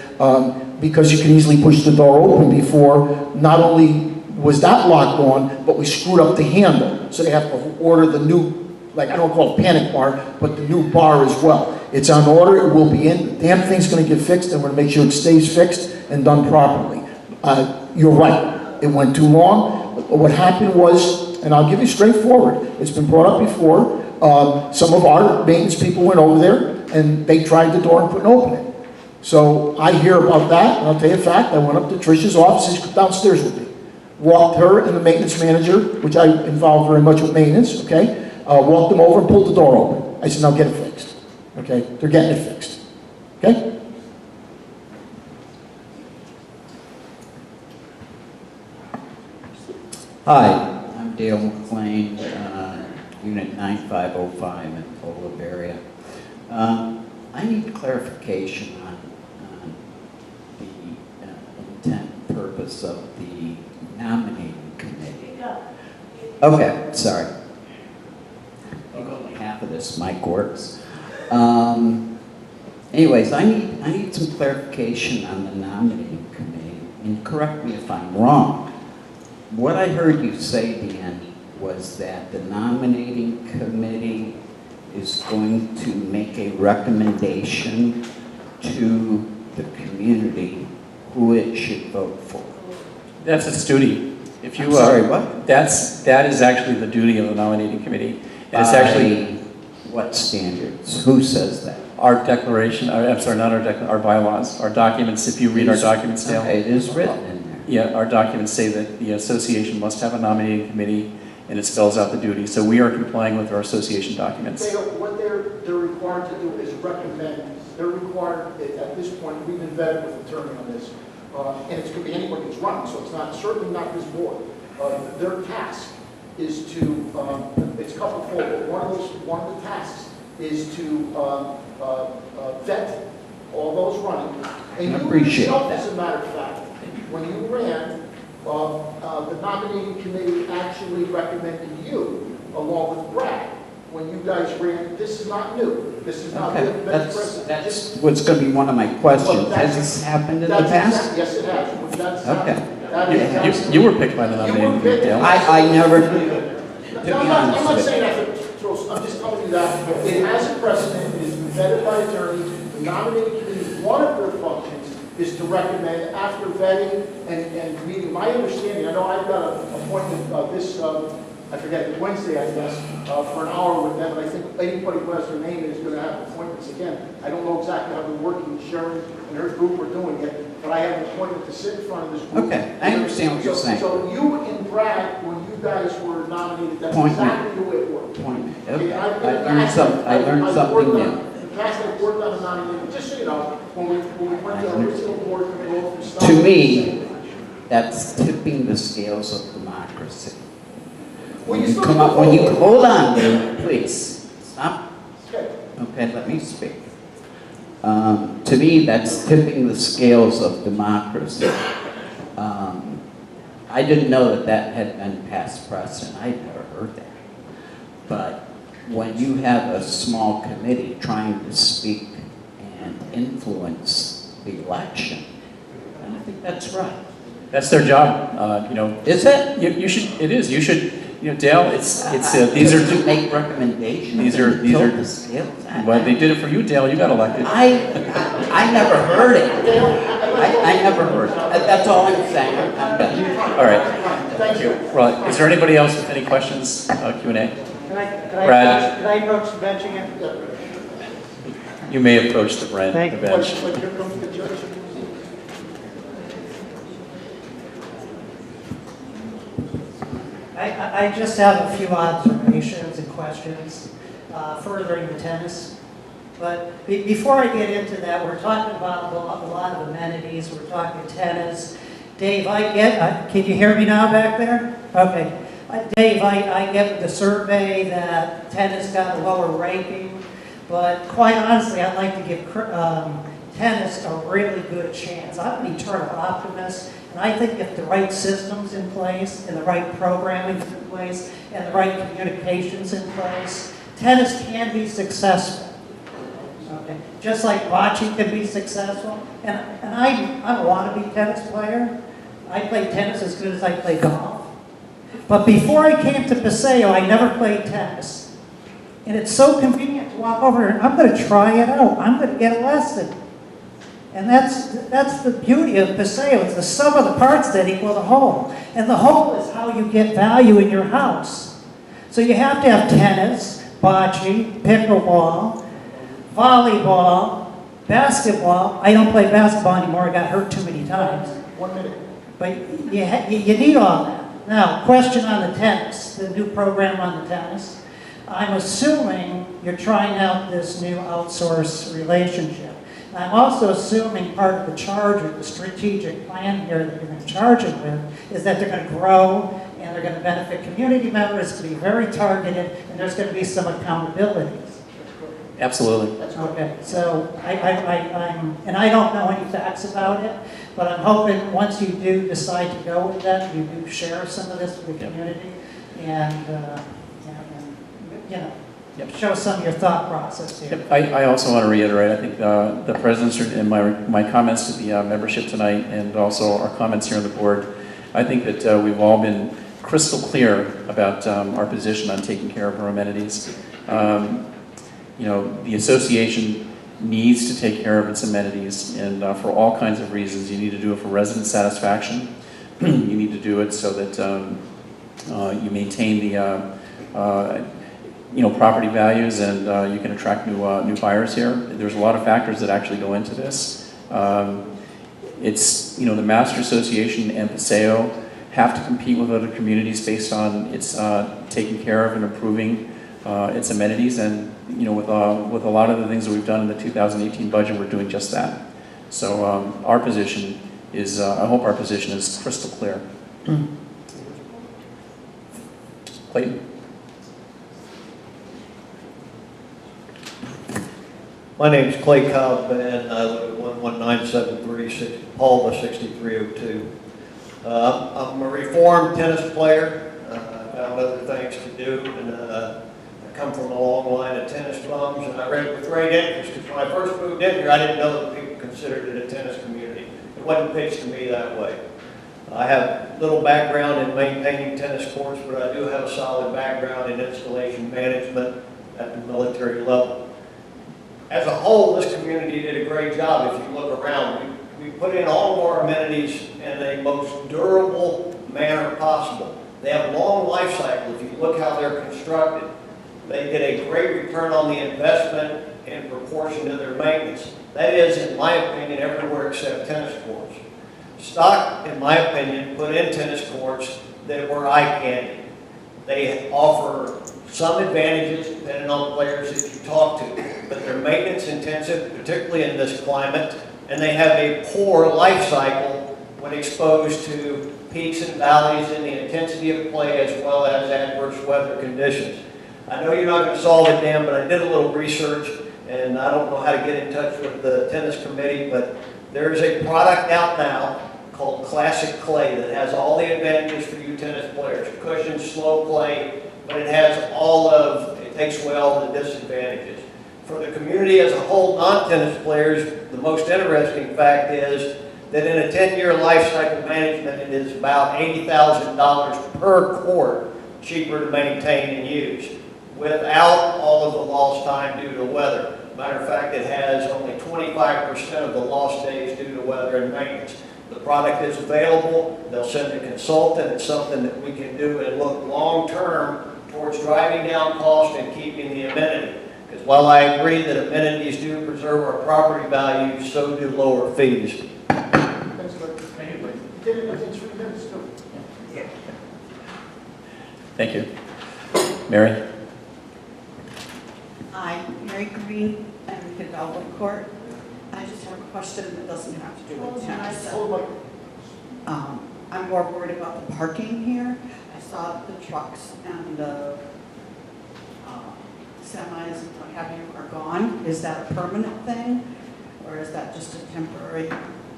because you can easily push the door open before. Not only was that lock gone, but we screwed up the handle. So they have to order the new, like, I don't call it panic bar, but the new bar as well. It's on order. It will be in. The damn thing's going to get fixed, and we're going to make sure it stays fixed and done properly. You're right. It went too long. What happened was, and I'll give you straightforward, it's been brought up before, some of our maintenance people went over there, and they tried the door and couldn't open it. So I hear about that, and I'll tell you a fact. I went up to Trish's office. She's downstairs with me. Walked her and the maintenance manager, which I involved very much with maintenance, okay? Walked them over and pulled the door open. I said, now get it fixed, okay? They're getting it fixed, okay? Hi, I'm Dale McLean, Unit 9505 in Olive area. I need clarification on the intent and purpose of the nominating committee. Okay, sorry. I think only half of this mic works. Anyways, I need some clarification on the nominating committee, and correct me if I'm wrong. What I heard you say, Dan, was that the nominating committee is going to make a recommendation to the community who it should vote for. That's its duty. If you, sorry, what? That is actually the duty of the nominating committee. And it's By actually what standards? Who says that? our declaration, I'm sorry, not our bylaws, our documents. If you read our documents, Dale. It is written in there. Yeah, our documents say that the association must have a nominating committee, and it spells out the duty. So we are complying with our association documents. What they're required to do is recommend. They're required, at this point, we've been vetted with attorney on this, and it's going to be anybody who's running, so it's not, certainly not this board. Their task is to, it's a couple fold, but one of the tasks is to vet all those running. And you yourself, as a matter of fact, when you ran, the nominating committee actually recommended you, along with Brad. When you guys ran, this is not new. This is not okay. That's what's going to be one of my questions. Has this happened in the past? Yes, it has. That's okay. You were picked by the nominating committee, Dale. I never did. I'm not saying that to throw, I'm just telling you that it has a precedent. It has been vetted by attorneys. The nominating committee, one of their functions is to recommend after vetting and meeting. My understanding, I know I've got an appointment this, I forget, Wednesday, I guess, for an hour with them, and I think anybody who has their name is going to have appointments again. I don't know exactly how they're working. Sharon and her group are doing it, but I have an appointment to sit in front of this group. Okay, I understand what you're saying. So you and Brad, when you guys were nominated, that's exactly the way it worked. Okay. I learned something new. In the past, I've worked on a nominating, just so you know, when we went to the original board, we go through stuff. To me, that's tipping the scales of democracy. When you come up, hold on, Lou, please, stop. Okay, let me speak. To me, that's tipping the scales of democracy. I didn't know that had been past precedent. I'd never heard that. But when you have a small committee trying to speak and influence the election, and I think that's right. That's their job, you know. Is it? You should, it is. You should, you know, Dale, these are to make recommendations. These are the scales. Well, they did it for you, Dale. You got elected. I never heard it. I never heard it. That's all I'm saying. I'm done. All right. Thank you. Well, is there anybody else with any questions? Q&A. Can I Brad. approach the bench again? You may approach the bench. Thank you. But here comes the judge. I just have a few observations and questions furthering the tennis. But before I get into that, we're talking about a lot of amenities. We're talking tennis. Dave, can you hear me now back there? Okay. Dave, I get the survey that tennis got a lower ranking, but quite honestly, I'd like to give tennis a really good chance. I'm an eternal optimist, and I think if the right system's in place, and the right programming is in place, and the right communications in place, tennis can be successful. Okay. Just like bocce can be successful, and I'm a wannabe tennis player. I play tennis as good as I play golf. But before I came to Paseo, I never played tennis. And it's so convenient to walk over and I'm going to try it out. I'm going to get a lesson. And that's the beauty of Paseo. It's the sum of the parts that equal the whole. And the whole is how you get value in your house. So you have to have tennis, bocce, pickleball, volleyball, basketball. I don't play basketball anymore. I got hurt too many times. 1 minute. But you need all that. Now, question on the tennis, the new program on the tennis. I'm assuming you're trying out this new outsource relationship. I'm also assuming part of the charge or the strategic plan here that you're going to charge them with is that they're going to grow and they're going to benefit community members, to be very targeted, and there's going to be some accountability. Absolutely. Okay, so and I don't know any facts about it, but I'm hoping once you do decide to go with that, you do share some of this with the community and you know, show some of your thought process here. Yep. I also want to reiterate, I think the President's and my comments to the membership tonight and also our comments here on the board, I think that we've all been crystal clear about our position on taking care of our amenities. You know, the association needs to take care of its amenities, and for all kinds of reasons. You need to do it for resident satisfaction. You need to do it so that you maintain the property values, and you can attract new buyers here. There's a lot of factors that actually go into this. It's the Master Association and Paseo have to compete with other communities based on its taking care of and improving its amenities, and with a lot of the things that we've done in the 2018 budget, we're doing just that. So our position is, I hope our position is crystal clear. Clayton. My name's Clay Cobb, and I live at 11973 Palma 6302. I'm a reformed tennis player. I found other things to do, and I come from a long line of tennis bums, and I read it with great interest, because when I first moved in here, I didn't know that people considered it a tennis community. It wasn't pitched to me that way. I have little background in maintaining tennis courts, but I do have a solid background in installation management at the military level. As a whole, this community did a great job. If you look around, we put in all of our amenities in the most durable manner possible. They have long life cycle. If you look how they're constructed, they get a great return on the investment in proportion to their maintenance. That is, in my opinion, everywhere except tennis courts. Stock, in my opinion, put in tennis courts that were eye candy. They offer some advantages depending on the players that you talk to, but they're maintenance intensive, particularly in this climate, and they have a poor life cycle when exposed to peaks and valleys in the intensity of play as well as adverse weather conditions. I know you're not going to solve it, Dan, but I did a little research, and I don't know how to get in touch with the tennis committee, but there's a product out now called Classic Clay that has all the advantages for you tennis players. Cushion, slow play, but it takes away all the disadvantages. For the community as a whole, non-tennis players, the most interesting fact is that in a 10-year life cycle management, it is about $80,000 per court cheaper to maintain and use, without all of the lost time due to weather. Matter of fact, it has only 25% of the lost days due to weather and maintenance. The product is available. They'll send a consultant. It's something that we can do and look long-term towards driving down cost and keeping the amenity. Because while I agree that amenities do preserve our property values, so do lower fees. Thank you. Mary? Hi, Mary Green, I'm Development Court. I just have a question that doesn't have to do with tennis. I'm more worried about the parking here. I saw the trucks and the semis and what have you are gone. Is that a permanent thing, or is that just a temporary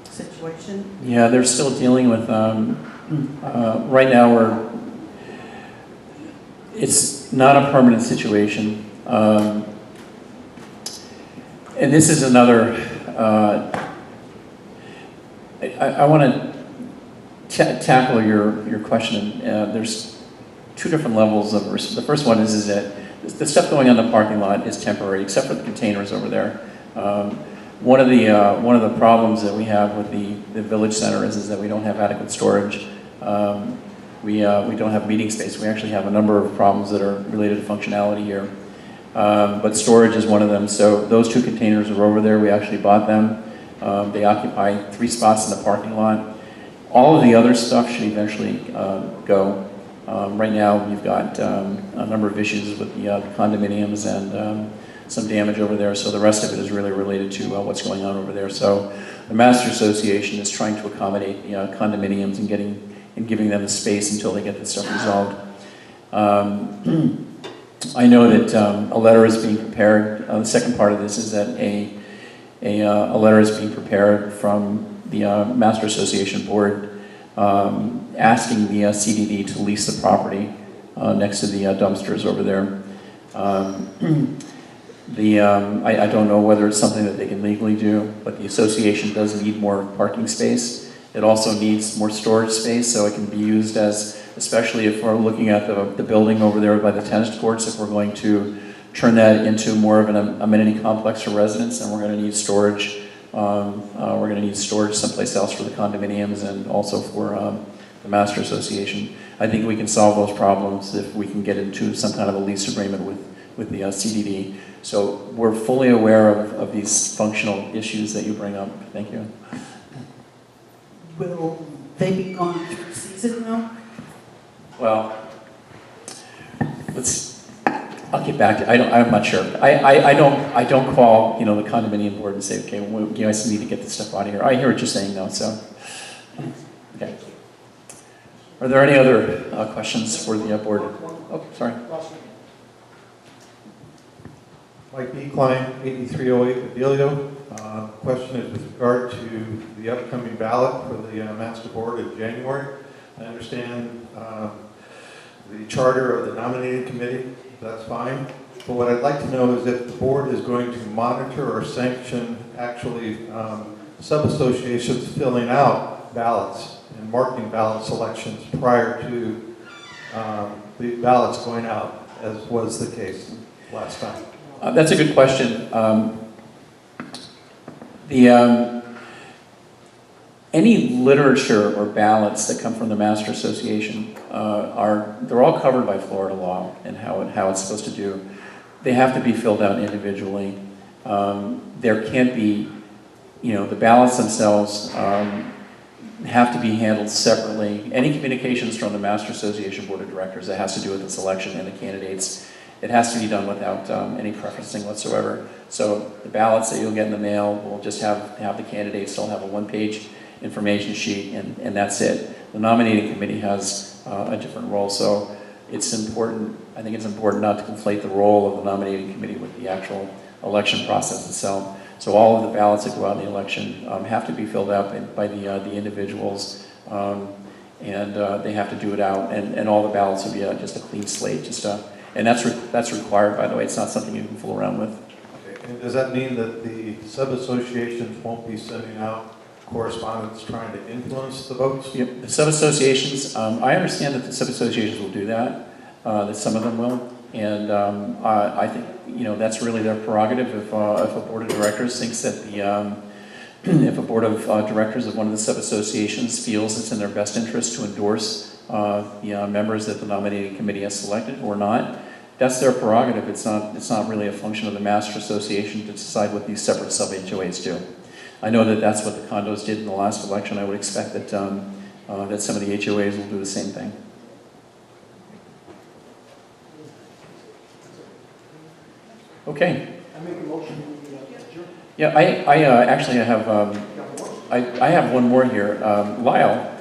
situation? Yeah, they're still dealing with, right now it's not a permanent situation. And this is another, I want to tackle your question. There's two different levels of risk. The first one is that the stuff going on in the parking lot is temporary, except for the containers over there. One of the problems that we have with the village center is that we don't have adequate storage. We don't have meeting space. We actually have a number of problems that are related to functionality here. But storage is one of them. So those two containers are over there. We actually bought them. They occupy 3 spots in the parking lot. All of the other stuff should eventually go. Right now, we've got a number of issues with the condominiums and some damage over there. So the rest of it is really related to what's going on over there. So the Master Association is trying to accommodate the condominiums and giving them the space until they get this stuff resolved. I know that a letter is being prepared. The second part of this is that a letter is being prepared from the Master Association board asking the CDD to lease the property next to the dumpsters over there. I don't know whether it's something that they can legally do, but the association does need more parking space. It also needs more storage space, so it can be used as, especially if we're looking at the building over there by the tennis courts, if we're going to turn that into more of an amenity complex for residents, then we're going to need storage. We're going to need storage someplace else for the condominiums and also for the Master Association. I think we can solve those problems if we can get into some kind of a lease agreement with the CDD. So we're fully aware of these functional issues that you bring up. Thank you. Will they be gone through season though? Well, I'll get back to, I'm not sure. I don't call, the condominium board and say, okay, well, you guys need to get this stuff out of here. I hear what you're saying though, so. Okay. Are there any other questions for the board? Oh, sorry. Mike B. Klein, 8308 Adelio. Question is with regard to the upcoming ballot for the Master Board in January. I understand the charter of the nominating committee, that's fine. But what I'd like to know is if the board is going to monitor or sanction actually sub-associations filling out ballots and marking ballot selections prior to the ballots going out, as was the case last time. That's a good question. Any literature or ballots that come from the Master Association they're all covered by Florida law and how it's supposed to do. They have to be filled out individually. There can't be, the ballots themselves have to be handled separately. Any communications from the Master Association Board of Directors that has to do with the selection and the candidates, it has to be done without any preferencing whatsoever. So the ballots that you'll get in the mail will just have the candidates. They'll have a one-page information sheet, and that's it. The nominating committee has a different role, so it's important. I think it's important not to conflate the role of the nominating committee with the actual election process itself. So all of the ballots that go out in the election have to be filled out by the individuals, and they have to do it out. And all the ballots will be just a clean slate, and that's required, by the way. It's not something you can fool around with. Okay. And does that mean that the sub-associations won't be sending out correspondence trying to influence the votes? Yep. The sub-associations, I understand that the sub-associations will do that, that some of them will, and I think, that's really their prerogative. If a board of directors thinks that if a board of directors of one of the sub-associations feels it's in their best interest to endorse the members that the nominating committee has selected or not, That's their prerogative. It's not really a function of the Master Association to decide what these separate sub-HOAs do. I know that that's what the condos did in the last election. I would expect that, that some of the HOAs will do the same thing. Okay. I make a motion to adjourn. Yeah, actually I have, I have one more here. Lyle.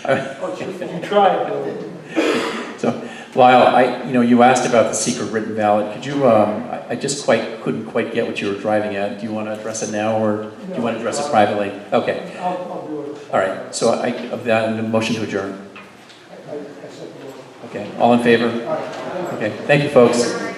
You tried. So, Lyle, you asked about the secret written ballot. Could you, I just couldn't quite get what you were driving at. Do you want to address it now, or do you want to address it privately? Okay. I'll do it. All right. So, of that, a motion to adjourn. Okay. All in favor? Okay. Thank you, folks.